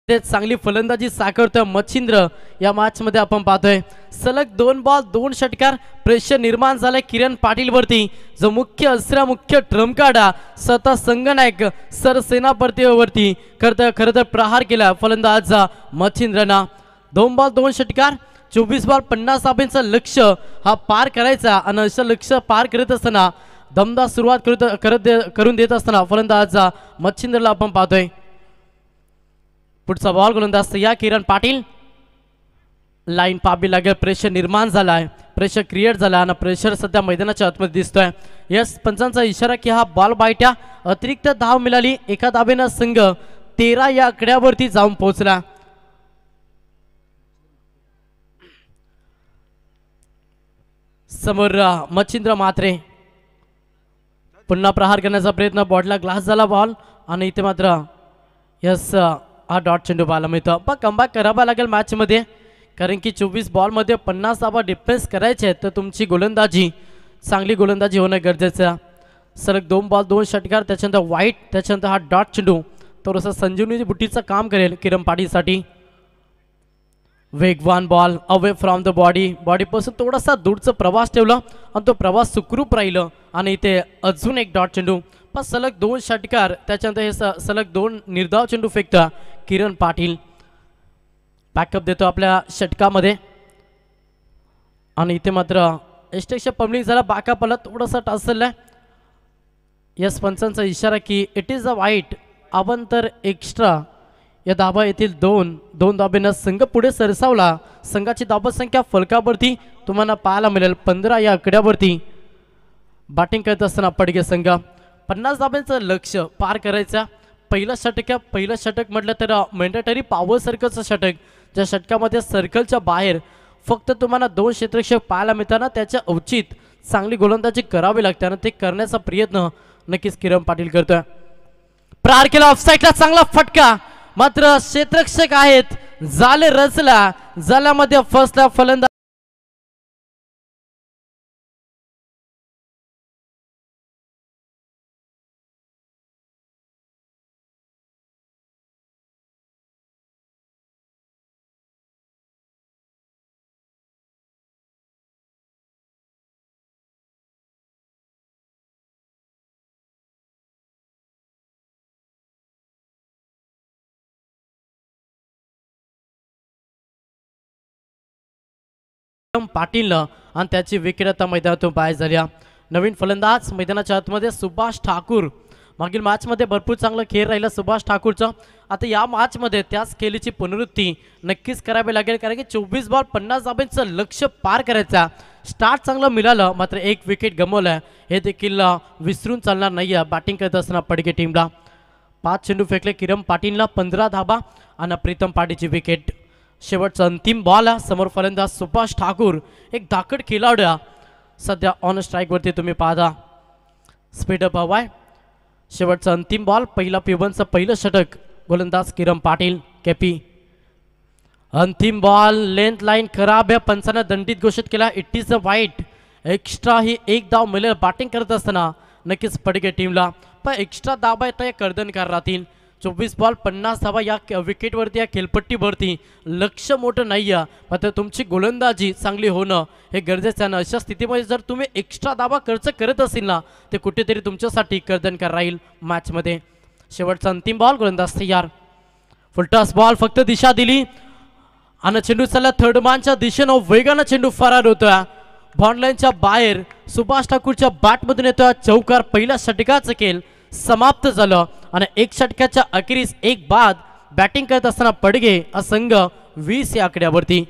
चांगली फलंदाजी साकारतोय मच्छिंद्र या मॅच मध्ये आपण पाहतोय. सलग 2 बॉल 2 षटकार. प्रेशर निर्माण झालंय किरण पाटील वरती, जो मुख्य ट्रम्पकाडा स्वतः संघनायक सरसेनापतीवरती खरं तर प्रहार केला फलंदाज मच्छिंद्रना. 2 बॉल 2 षटकार, 24 बॉल 50 धावांचं लक्ष्य हा पार करायचा. आणि असं लक्ष्य पार करत असताना दमदार सुरुवात करून देत असताना फलंदाज मच्छिंद्रला आपण पाहतोय. पुढचा बॉल गोलंदाज या किरण पाटील. लाईन पाबी लागेल. प्रेशर निर्माण झाला आहे, प्रेशर क्रिएट झाला आणि प्रेशर सध्या मैदानाच्या आतमध्ये दिसतोय. यस पंचांचा इशारा की हा बॉल बायट्या. अतिरिक्त धाव मिळाली. एका धावेनं संघ 13 या आकड्यावरती जाऊन पोहोचला. समोर मच्छिंद्र मात्रे पुन्हा प्रहार करण्याचा प्रयत्न. बॉडला ग्लास झाला बॉल आणि इथे मात्र यस हा डॉट चेंडू पाहायला मिळतो. पण कमबॅक करावा लागेल मॅच मध्ये, कारण की 24 बॉलमध्ये 50 धावा डिफेन्स करायचे आहेत. तर तुमची गोलंदाजी चांगली गोलंदाजी होणं गरजेचं आहे. सलग 2 बॉल 2 षटकार, त्याच्यानंतर वाईट, त्याच्यानंतर हा डॉट चेंडू थोडंसं संजीवनी बुटीचं काम करेल किरण पाटीलसाठी. वेगवान बॉल अवे फ्रॉम द बॉडीपासून थोडासा दूरचा प्रवास ठेवला आणि तो प्रवास सुखरूप राहिलं. आणि इथे अजून एक डॉट चेंडू. पण सलग 2 षटकार, त्याच्यानंतर हे सलग 2 निर्धाव चेंडू फेकता किरण पाटील. बॅकअप देतो आपल्या षटकामध्ये. आणि इथे मात्र एस्टेक्षा पब्लिक झाला. बॅकअप आला, थोडासा टासलला. यस पंचांचा इशारा की इट इज अ वाईट. आपण तर एक्स्ट्रा या धाबा येथील 2 धाब्यानं संघ पुढे सरसावला. संघाची धाबा संख्या फलकावरती तुम्हाला पाहायला मिळेल 15 या आकड्यावरती. बॅटिंग करत असताना पडगे संघ 50 धाब्यांचं लक्ष्य पार करायचं. पहिलं षटक म्हटलं तर मॅन्डेटरी पॉवर सर्कलचं षटक, ज्या षटकामध्ये सर्कलच्या बाहेर फक्त तुम्हाला 2 क्षेत्ररक्षक पाहायला मिळताना त्याच्या औचित चांगली गोलंदाजी करावी लागते. आणि ते करण्याचा प्रयत्न नक्कीच किरण पाटील करतोय. प्रहार केला ऑफसाईडला, चांगला फटका. मात्र क्षेत्ररक्षक आहेत, जाले रचला, जाल्यामध्ये फसला फलंदाज. पाटीलनं आणि त्याची विकेट आता मैदानातून बाहेर झाल्या. नवीन फलंदाज मैदानाच्या आतमध्ये सुभाष ठाकूर. मागील मॅचमध्ये भरपूर चांगला खेळ राहिला सुभाष ठाकूरचा. आता या मॅचमध्ये त्याच खेळीची पुनरुत्ती नक्कीच करावी लागेल, कारण की 24 बॉल 50 धावांचं लक्ष्य पार करायचा. स्टार्ट चांगलं मिळालं, मात्र 1 विकेट गमावलं. हे देखील विसरून चालणार नाही आहे बॅटिंग करत असताना पडगे टीमला. 5 चेंडू फेकले किरण पाटीलला, 15 धाबा आणि प्रीतम पाटीलची विकेट. शेवटचा अंतिम बॉल. समोर फलंदाज सुभाष ठाकूर, एक धाकड खेळाडू सध्या ऑन स्ट्राईकवरती तुम्ही पाहता. स्पीडअप हवाय. शेवटचा अंतिम बॉल. पहिला पिवनचं पहिलं षटक गोलंदाज किरण पाटील केपी. अंतिम बॉल लेंथ लाईन खराब आहे, पंचानं दंडित घोषित केला. इट इज अ वाईट. एक्स्ट्रा ही 1 धाव मिळेल बॅटिंग करत असताना नक्कीच पडगे टीमला. पण एक्स्ट्रा धाबा येतं या कर्दनकार राहतील. 24 बॉल 50 धावा या विकेटवरती, या खेळपट्टीवरती लक्ष मोठं नाही आहे, मात्र तुमची गोलंदाजी चांगली होणं हे गरजेचं आहे ना. अशा स्थितीमध्ये जर तुम्ही एक्स्ट्रा धावा खर्च करत असेल ना, ते कुठेतरी तुमच्यासाठी कर्दनकार राहील मॅचमध्ये. शेवटचा अंतिम बॉल गोलंदाज तयार. फुलटॉस बॉल, फक्त दिशा दिली आणि चेंडू चालला थर्ड मॅनच्या दिशेनं. वेगानं चेंडू फरार होतोय. बॉन्डलाईनच्या बाहेर सुभाष ठाकूरच्या बॅटमधून येतो चौकार. पहिल्या षटकाचं खेळ समाप्त झालं आणि एक षटकाच्या अखेरीस एक बाद बॅटिंग करत असताना पडगे हा संघ 20 या आकड्यावरती.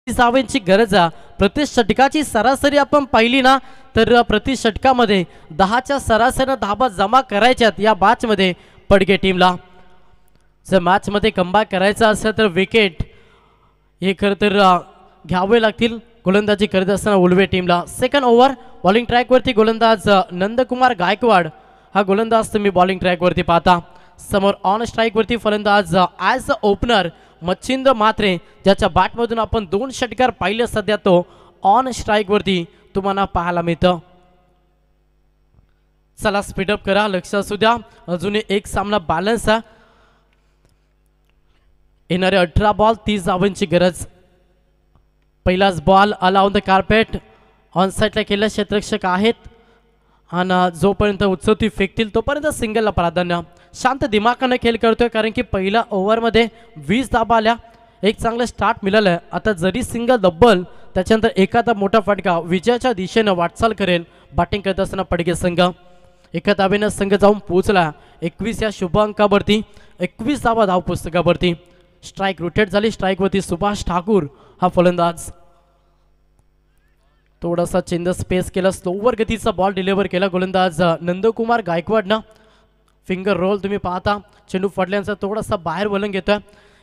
धावांची गरज आहे. प्रति षटकाची सरासरी आपण पाहिली ना तर प्रति षटकामध्ये 10च्या सरासरीनं धाबा जमा करायच्यात या मॅच मध्ये पडगे टीमला. जर मॅच मध्ये कमबॅक करायचा असेल तर विकेट हे खरं तर घ्यावे लागतील गोलंदाजी करत असताना उलवे टीमला. सेकंड ओव्हर बॉलिंग ट्रॅकवरती गोलंदाज नंदकुमार गायकवाड हा गोलंदाज तुम्ही बॉलिंग ट्रॅकवरती पाहता. समोर ऑन स्ट्राईकवरती फलंदाज as a opener Machhindra Mhatre ज्याच्या बॅटमधून आपण 2 षटकार पाहिले. सध्या तो ऑन स्ट्राईकवरती तुम्हाला पाहायला मिळतं. चला स्पीडअप करा, लक्ष असू द्या, अजून एक सामना बॅलन्स आहे. येणारे 18 बॉल 30 धावांची गरज. पहिलाच बॉल आला ऑन द कार्पेट. ऑन साईडला केलेले क्षेत्ररक्षक आहेत आणि जोपर्यंत उचलती फेकतील तोपर्यंत सिंगलला प्राधान्य. शांत दिमागाने खेळ करतोय कारण की पहिल्या ओव्हरमध्ये 20 धाबा आल्या. एक चांगलं स्टार्ट मिळालं आहे. आता जरी सिंगल डबल त्याच्यानंतर एखादा मोठा फटका विजयाच्या दिशेनं वाटचाल करेल बॅटिंग करत असताना पडगे संघ. एका धावेनं संघ जाऊन पोहोचला 21 या शुभ अंकावरती. 21 धावा धाव पुस्तकावरती. स्ट्राईक रोटेट झाली. स्ट्राईकवरती सुभाष ठाकूर हा फलंदाज. थोडासा चेंज स्पेस केला. स्लोवर गतीचा बॉल डिलिव्हर केला गोलंदाज नंदकुमार गायकवाडनं. फिंगर रोल तुम्ही पाहता. चेंडू फडल्यानंतर थोडासा बाहेर वळण घेतोय.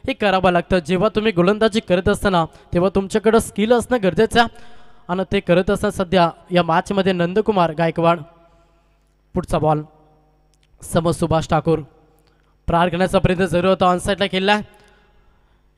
हे करावं लागतं. जेव्हा तुम्ही गोलंदाजी करत असताना तेव्हा तुमच्याकडं स्किल असणं गरजेचं आहे आणि ते करत असताना सध्या या मॅचमध्ये नंदकुमार गायकवाड. पुढचा बॉल समोर सुभाष ठाकूर. प्रहार करण्याचा प्रयत्न जरूर होता. ऑनसाईडला खेळला.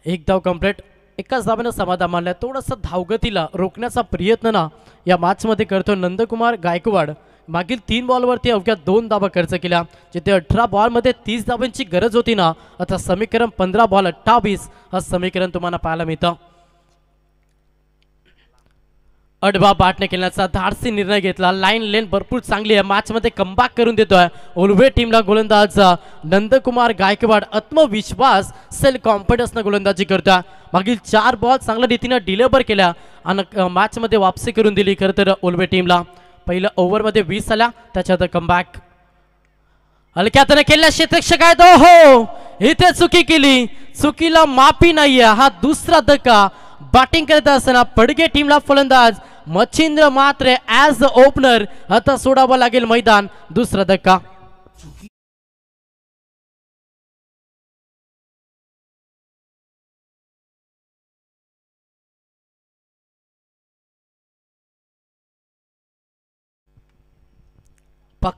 एक धाव कंप्लीट. एकाच धावेनं समाधान मानलाय. थोडंसं धावगतीला रोखण्याचा प्रयत्न ना या मॅचमध्ये करतो नंदकुमार गायकवाड. मागील 3 बॉलवरती अवघ्या 2 धावा खर्च केल्या. जिथे 18 बॉलमध्ये 30 धावांची गरज होती ना आता समीकरण 15 बॉल 28 हा समीकरण तुम्हाला पाहायला मिळतं. अडबा बॅटने खेळण्याचा धाडसी निर्णय घेतला. लाईन लेन भरपूर चांगली आहे. मॅचमध्ये कमबॅक करून देतोय उलवे टीमला गोलंदाज नंदकुमार गायकवाड. आत्मविश्वास सेल्फ कॉन्फिडन्सनं गोलंदाजी करतोय. मागील 4 बॉल चांगल्या रीतीने डिलिव्हर केल्या आणि मॅचमध्ये वापसी करून दिली खरं तर उलवे टीमला. पहिल्या ओव्हरमध्ये 20 आल्या. त्याच्यात कमबॅक हलक्यातने खेळल्या क्षेत्ररक्षक आहेत. हो इथे चुकी केली. चुकीला माफी नाहीये. हा दुसरा धक्का बॅटिंग करत असताना पडगे टीमला फलंदाज Machhindra Mhatre as a opener. आता सोडावं लागेल मैदान. दुसरा धक्का.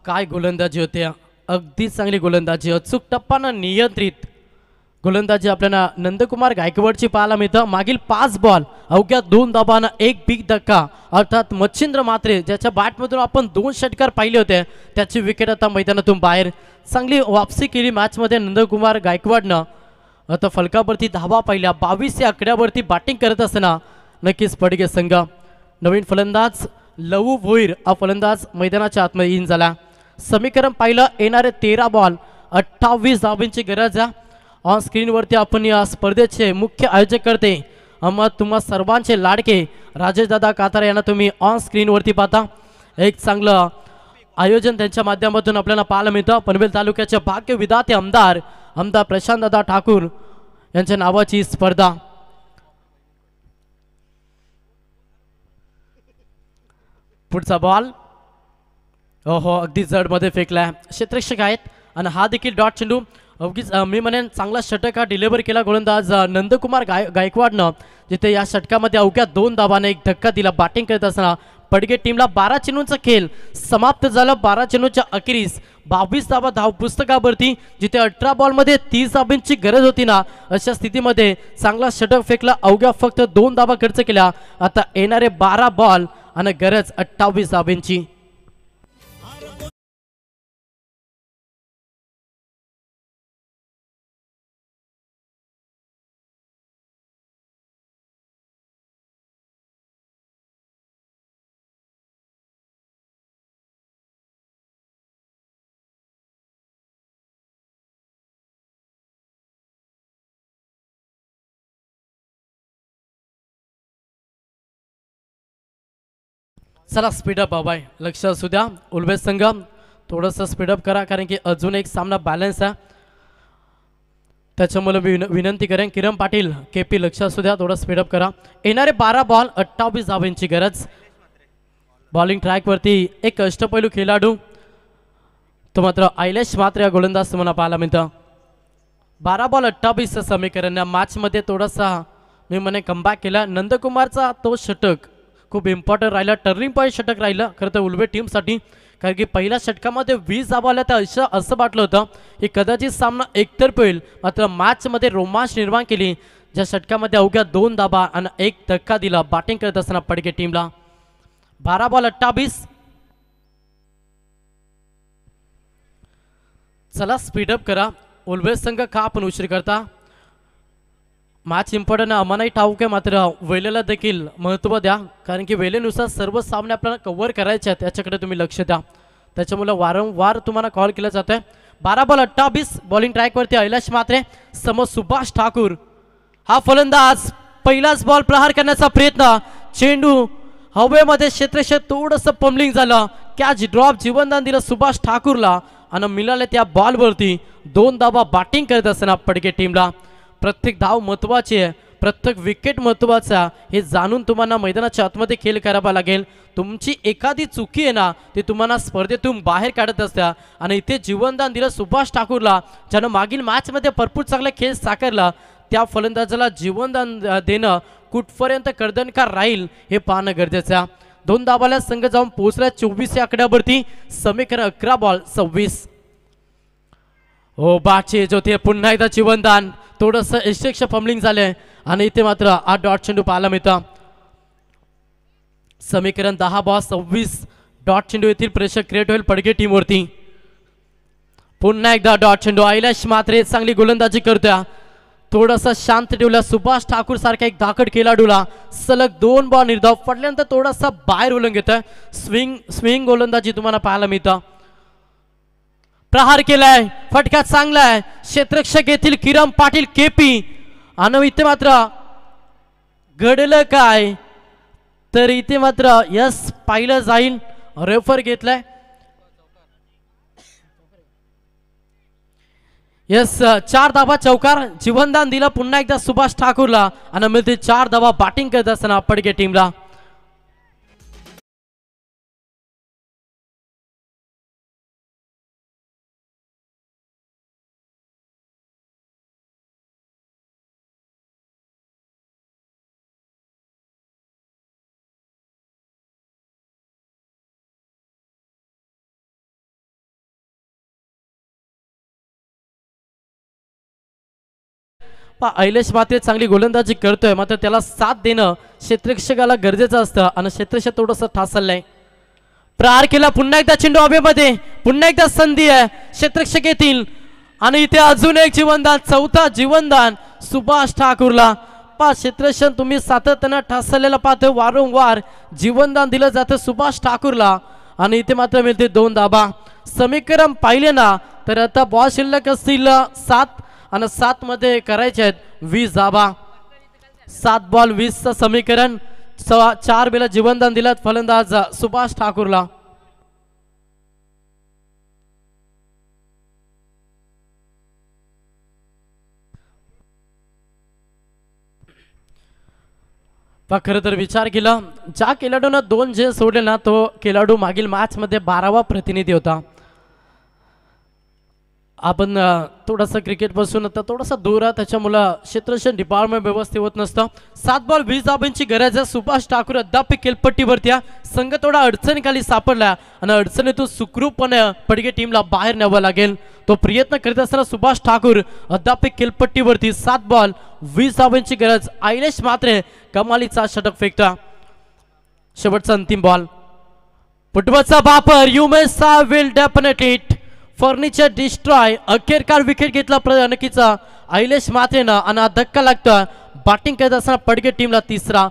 काय गोलंदाजी होते. अगदी चांगली गोलंदाजी. अचूक टप्पानं नियंत्रित गोलंदाजी आपल्याला नंदकुमार गायकवाडची पाहायला मिळतं. मागील 5 बॉल अवघ्या 2 धाबांना एक बिग धक्का. अर्थात मच्छिंद्र म्हात्रे ज्याच्या बॅटमधून आपण 2 षटकार पाहिले होते त्याची विकेट आता मैदानातून बाहेर. चांगली वापसी केली मॅचमध्ये नंदकुमार गायकवाडनं. आता फलकावरती धावा पाहिल्या. 22 या आकड्यावरती बॅटिंग करत असताना नक्कीच पडगे संघ. नवीन फलंदाज लवू भोईर हा फलंदाज मैदानाच्या आतमध्ये इन झाला. समीकरण पाहिलं येणारे 13 बॉल 28 धावांची गरज आहे. ऑन स्क्रीनवरती आपण या स्पर्धेचे मुख्य आयोजक करते मग तुम्हा सर्वांचे लाडके राजेशदादा कातार यांना तुम्ही ऑन स्क्रीनवरती पाहता. एक चांगलं आयोजन त्यांच्या माध्यमातून आपल्याला पाहायला मिळतं. पनवेल तालुक्याचे भाग्य विधाते आमदार प्रशांतदादा ठाकूर यांच्या नावाची स्पर्धा. पुढचा बॉल हो अगदी जडमध्ये फेकलाय. क्षेत्ररक्षक आहेत आणि हा देखील डॉट चेंडू अवघीच मी म्हणेन चांगला षटक हा डिलिव्हर केला गोलंदाज नंदकुमार गायकवाडनं, जिथे या षटकामध्ये अवघ्या 2 धावाने एक धक्का दिला. बॅटिंग करत असताना पडगे टीमला 12 चेंडूंचा खेळ समाप्त झाला. 12 चेंडूच्या अखेरीस 22 धावा धाव पुस्तकावरती, जिथे 18 बॉलमध्ये 30 धावांची गरज होती ना, अशा स्थितीमध्ये चांगला षटक फेकला. अवघ्या फक्त 2 धावा खर्च केल्या. आता येणारे 12 बॉल आणि गरज 28 धावांची. चला स्पीडअप बाबाय, लक्ष असू द्या. उल्बेस संघ थोडंसं स्पीडअप करा, कारण की अजून एक सामना बॅलन्स आहे. त्याच्यामुळे विनंती करेन किरण पाटील केपी, लक्ष असू द्या, थोडं स्पीडअप करा. येणारे 12 बॉल 28 धावांची गरज. बॉलिंग ट्रॅकवरती एक अष्टपैलू खेळाडू, तो मात्र आयलेश मात्र या गोलंदाज तुम्हाला पाहायला मिळतं. 12 बॉल 28 समीकरण. या मॅचमध्ये थोडासा मी म्हणे कमबॅक केला. नंदकुमारचा तो षटक खूप इम्पॉर्टंट राहिला, टर्निंग पॉईंट षटक राहिलं खरं तर उल्बे टीमसाठी, कारण की पहिल्या षटकामध्ये 20 धावा आल्या. तर असं वाटलं होतं की कदाचित सामना एकतर्फी होईल, मात्र मॅचमध्ये रोमांच निर्माण केली, ज्या षटकामध्ये अवघ्या 2 धावा आणि एक धक्का दिला बॅटिंग करत असताना पडगे टीमला. 12 बॉल 28. चला स्पीडअप करा. उल्बे संघ का आपण उशीर करता? मॅच इम्पॉर्टंट आम्हालाही ठाऊक आहे, मात्र वेळेला देखील महत्त्व द्या, कारण की वेळेनुसार सर्व सामने आपल्याला कव्हर करायचे आहेत, त्याच्याकडे तुम्ही लक्ष द्या. त्याच्यामुळे वारंवार तुम्हाला कॉल केला जात आहे. 12 बॉल 28. बॉलिंग ट्रॅकवरती ऐलाश मात्रे समोर सुभाष ठाकूर. हा फलंदाज, पहिलाच बॉल प्रहार करण्याचा प्रयत्न, चेंडू हवेमध्ये क्षेत्रक्षेत्र थोडंसं पम्बलिंग झालं, कॅच ड्रॉप, जीवनदान दिलं सुभाष ठाकूरला आणि मिळाले त्या बॉलवरती 2 धावा बॅटिंग करत असताना पडगे टीमला. प्रत्येक धाव महत्त्वाची आहे, प्रत्येक विकेट महत्त्वाचा, हे जाणून तुम्हाला मैदानाच्या आतमध्ये खेळ करावा लागेल. तुमची एखादी चुकी आहे ना, ती तुम्हाला स्पर्धेतून बाहेर काढत असत्या. आणि इथे जीवनदान दिलं सुभाष ठाकूरला, ज्यानं मागील मॅचमध्ये भरपूर चांगला खेळ साकारला. त्या फलंदाजाला जीवनदान देणं कुठपर्यंत कर्दनकार राहील हे पाहणं गरजेचं आहे. 2 धावाला संघ जाऊन पोहोचला 24 या आकड्यावरती. समीकरण 11 बॉल 26. हो बाचे जो ते पुन्हा एकदा जीवनदान, थोडंसं एस्टेक्ष फंबलिंग झालंय आणि इथे मात्र 8 डॉट चेंडू पाहायला मिळतं. समीकरण 10 बॉल 26. डॉट चेंडू येथील प्रेशर क्रिएट होईल पडगे टीमवरती. पुन्हा एकदा डॉट चेंडू. ऐलाश मात्रे चांगली गोलंदाजी करतोय, थोडासा शांत ठेवला. सुभाष ठाकूर सारखा एक धाकड खेळाडूला सलग 2 बॉल निर्धाव पडल्यानंतर थोडासा बाहेर उलंग घेतोय. स्विंग गोलंदाजी तुम्हाला पाहायला मिळतं. प्रहार केलाय, फटका चांगला आहे. क्षेत्ररक्षक येथील किरण पाटील केपी. आणि इथे मात्र घडलं काय, तर इथे मात्र यस पाहिलं जाईल, रेफर घेतलाय. यस 4 धावा चौकार, जीवनदान दिला पुन्हा एकदा सुभाष ठाकूरला आणि मिळते 4 धावा बॅटिंग करत असताना पडगे टीमला. ऐलेश मात्र चांगली गोलंदाजी करतोय, मात्र त्याला साथ देणं क्षेत्ररक्षकाला गरजेचं असतं आणि क्षेत्ररक्षक थोडंसं ठासलंय. प्रहार केला, पुन्हा एकदा चेंडू हवेमध्ये, पुन्हा एकदा संधी आहे क्षेत्ररक्षक येतील आणि इथे अजून एक जीवनदान, 4था जीवनदान सुभाष ठाकूरला. क्षेत्ररक्षक तुम्ही सातत्यानं ठासलेला पाहतोय, वारंवार जीवनदान दिलं जातं सुभाष ठाकूरला आणि इथे मात्र मिळते 2 धावा. समीकरण पाहिले ना तर आता बॉल शिल्लक असतील 7 आणि 7 मध्ये करायचे आहेत 20 धावा. 7 बॉल 20चं समीकरण. 4 बेला जीवनदान दिलं फलंदाज सुभाष ठाकूरला. खरं तर विचार केला, ज्या खेळाडूनं 2 जे सोडले ना, तो खेळाडू मागील मॅच मध्ये 12वा प्रतिनिधी होता. आपण थोडंसं क्रिकेटपासून आता थोडासा दूर आहे, त्याच्यामुळं क्षेत्ररक्षण डिपार्टमेंट व्यवस्थित होत नसतं. 7 बॉल 20 धाबांची गरज आहे. सुभाष ठाकूर अद्याप केलपट्टीवरती आहे. संघ थोडा अडचणीखाली सापडला आणि अडचणीतून सुखरूपपणे पडगे टीमला बाहेर न्यावं लागेल. तो प्रयत्न करीत असताना सुभाष ठाकूर अद्याप केलपट्टीवरती. 7 बॉल 20 धाबांची गरज. आयलेश मात्र कमालीचा षटक फेकता. शेवटचा अंतिम बॉल. फुटबॉलचा वापर युमेसा will definitely hit. Furniture destroy. अखेरकार विकेट घेतला नक्कीचा आयलेश माथेनं आणि हा धक्का लागतोय. बॅटिंग करत असताना पडगे टीमला तिसरा.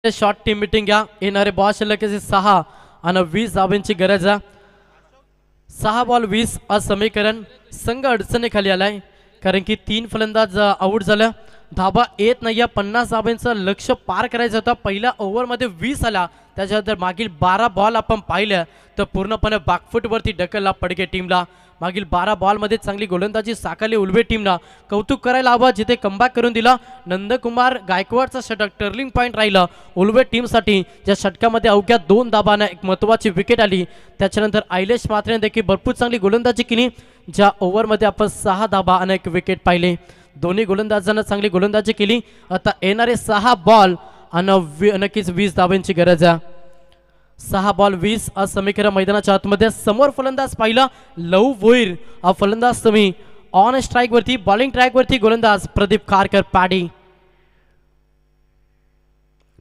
शॉर्ट टीम मीटिंग घ्या. येणारे बॉल शिल्लक 6 आणि 20 धाबांची गरज आहे. 6 बॉल 20 आज समीकरण. संघ अडचणीखाली आलाय कारण की 3 फलंदाज आऊट झालं. धाबा येत नाही. 50 धाबांचं लक्ष पार करायचं होतं. पहिल्या ओव्हरमध्ये 20 आला. त्याच्यानंतर मागील 12 बॉल आपण पाहिलं तर पूर्णपणे बॅकफुटवरती ढकलला पडगे टीमला. मागील 12 बॉलमध्ये चांगली गोलंदाजी साकारली उलवे टीमला. कौतुक करायला हवं जिथे कमबॅक करून दिला. नंदकुमार गायकवाडचा षटक टर्निंग पॉईंट राहिलं उलवे टीमसाठी. ज्या षटकामध्ये अवघ्या 2 धाबांना एक महत्त्वाची विकेट आली. त्याच्यानंतर आयलेश मात्रेने देखील भरपूर चांगली गोलंदाजी केली. ज्या ओव्हरमध्ये आपण 6 धाबा आणि एक विकेट पाहिले. दोन्ही गोलंदाजांना चांगली गोलंदाजी केली. आता येणारे 6 बॉल आणि नक्कीच 20 धाबांची गरज आहे. 6 बॉल 20 आज समीकरण मैदानाच्या आतमध्ये. समोर फलंदाज पाहिला लव भोईर. हा फलंदाज तुम्ही ऑन स्ट्राईक वरती. बॉलिंग ट्रॅक वरती गोलंदाज प्रदीप खारकर पाडी.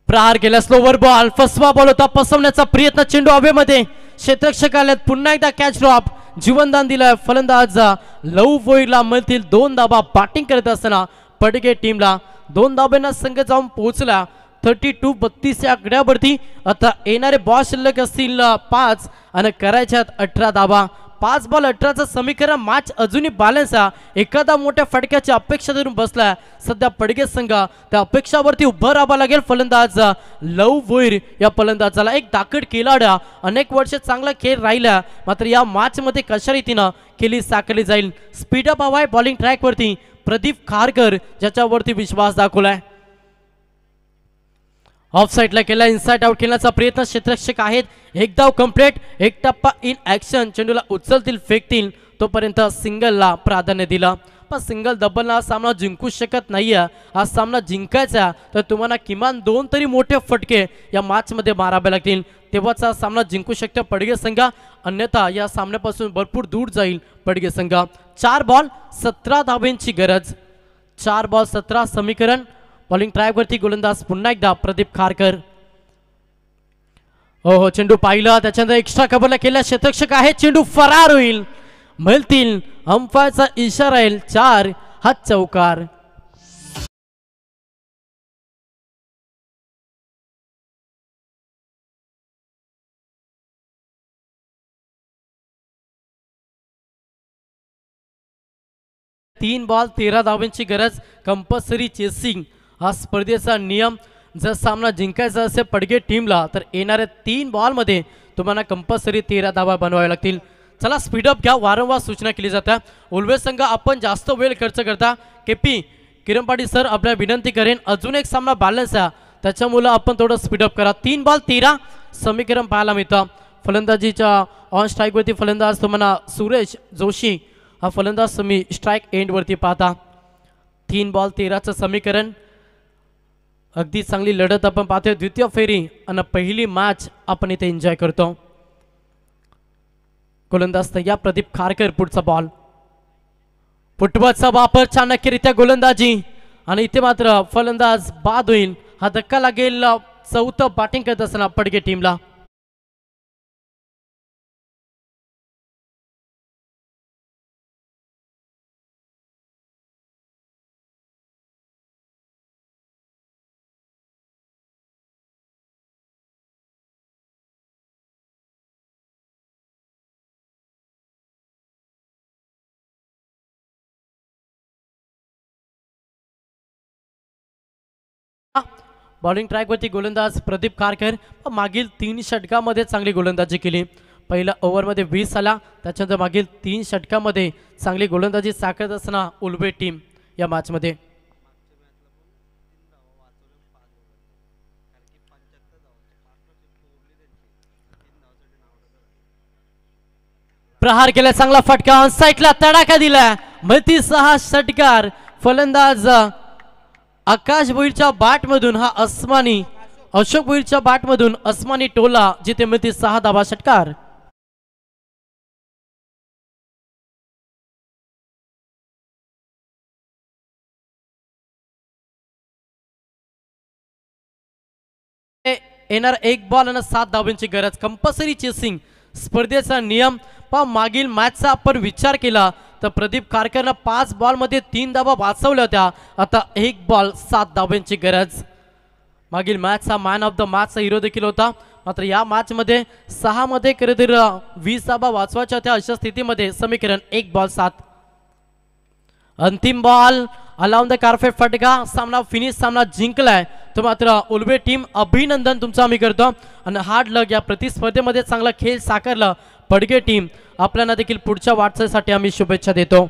प्रहार केला. Slower ball. फसवा बॉल होता. पसवण्याचा प्रयत्न. चेंडू हवेमध्ये. क्षेत्ररक्षक आल्यात. पुन्हा एकदा कॅच ड्रॉप. जीवनदान दिलाय फलंदाज लव भोईरला. मिळतील 2 धाबा. बॅटिंग करत असताना पडगे टीमला 2 धाब्यांना संघ जाऊन पोहोचला. 32-32 या आकड्यावरती. आता येणारे बॉल शिल्लक असतील 5 आणि करायच्यात 18 धाबा. 5 बॉल 18चं समीकरण. मॅच अजूनही बॅलन्स आहे. एखादा मोठ्या फटक्याची अपेक्षा धरून बसलाय सध्या पडगे संघ. त्या अपेक्षावरती उभं राहावं लागेल. फलंदाज लव भोईर या फलंदाजाला एक दाकड खेळाडा. अनेक वर्ष चांगला खेळ राहिला मात्र या मॅच मध्ये कशा रीतीनं खेळी साकारली जाईल. स्पीडअप हवाय बॉलिंग ट्रॅक वरती. प्रदीप खारकर ज्याच्यावरती विश्वास दाखवलाय. ऑफ साईडला केला. इनसाइड आउट खेळण्याचा प्रयत्न. क्षेत्ररक्षक आहेत. एक धाव कंप्लीट. एक टप्पा इन ऍक्शन. चेंडूला उचलतील फेकतील तोपर्यंत सिंगलला प्राधान्य दिलं. पण सिंगल डबलला हा सामना जिंकू शकत नाहीये. हा सामना जिंकायचा तर तुम्हाला किमान 2 तरी मोठे फटके या मॅच मध्ये मारावे लागतील. तेव्हाच हा सामना जिंकू शकतो पडगे संघ. अन्यथा या सामन्यापासून भरपूर दूर जाईल पडगे संघ. 4 बॉल 17 धाब्यांची गरज. 4 बॉल 17 समीकरण. बॉलिंग ट्रॅक वरती गोलंदाज पुन्हा एकदा प्रदीप खारकर. हो चेंडू पाहिला. त्याच्यानंतर एक्स्ट्रा कव्हरला केल्या. क्षेत्ररक्षक आहे. चेंडू फरार होईल. मिळतील अंपायरचा इशारा येईल. 4 हा चौकार. तीन बॉल 13 धावांची गरज. कंपल्सरी चेसिंग हा स्पर्धेचा नियम. जर सामना जिंकायचा असेल पडगे टीमला तर येणाऱ्या 3 बॉलमध्ये तुम्हाला कंपल्सरी 13 धावा बनवाव्या लागतील. चला स्पीडअप घ्या. वारंवार सूचना केली जाते. उलवे संघ आपण जास्त वेळ खर्च करता. केपी किरण पाटील सर आपल्या विनंती करेन अजून एक सामना बॅलन्स आहे त्याच्यामुळे आपण थोडं स्पीडअप करा. 3 बॉल 13 समीकरण पाहायला मिळतं. फलंदाजीच्या ऑन स्ट्राईक वरती फलंदाज तुम्हाला सुरेश जोशी हा फलंदाज तुम्ही स्ट्राईक एंड वरती पाहता. 3 बॉल 13चं समीकरण. अगदी चांगली लढत आपण पाहतोय. द्वितीय फेरी आणि पहिली मॅच आपण इथे एन्जॉय करतो. गोलंदाज तयार प्रदीप खारकर. पुढचा बॉल. फुटबॉलचा वापर. चाणक्यरित्या गोलंदाजी आणि इथे मात्र फलंदाज बाद होईल. हा धक्का लागेल 4थं बॅटिंग करत असताना पडगे टीमला. बॉलिंग ट्रॅकवरती गोलंदाज प्रदीप खारकर मागील 3 षटकामध्ये चांगली गोलंदाजी केली. पहिल्या ओव्हरमध्ये 20 आला, त्याच्यानंतर मागील 3 षटकामध्ये चांगली गोलंदाजी साकारत असताना उलवे टीम या मॅचमध्ये. प्रहार केला, चांगला फटका साईडला तडाखा दिला, मती 6 षटकार. फलंदाज आकाश भोईरच्या बॅटमधून हा अस्मानी अशोक भोईरच्या बॅटमधून अस्मानी टोला, जिथे मती 6 धावा षटकार. येणार 1 बॉल आणि 7 धावांची गरज. कंपल्सरी चेसिंग स्पर्धेचा नियम. मागील मॅचचा आपण विचार केला तर प्रदीप खारकरनं 5 बॉलमध्ये 3 धावा वाचवल्या होत्या. आता 1 बॉल 7 धावांची गरज. मागील मॅचचा मॅन ऑफ द मॅचचा हिरो देखील होता. मात्र या मॅचमध्ये 6 मध्ये खरेतर 20 धावा वाचवायच्या होत्या. अशा स्थितीमध्ये समीकरण 1 बॉल 7. अंतिम बॉल अलाउन द कार्पेट फटका. सामना फिनिश, सामना जिंकलाय. तो मात्र उलवे टीम अभिनंदन तुमचं आम्ही करतो. आणि हार्ड लक या प्रतिस्पर्धेमध्ये चांगला खेळ साकारला पडगे टीम. आपल्याला देखील पुढच्या वाटचालीसाठी आम्ही शुभेच्छा देतो.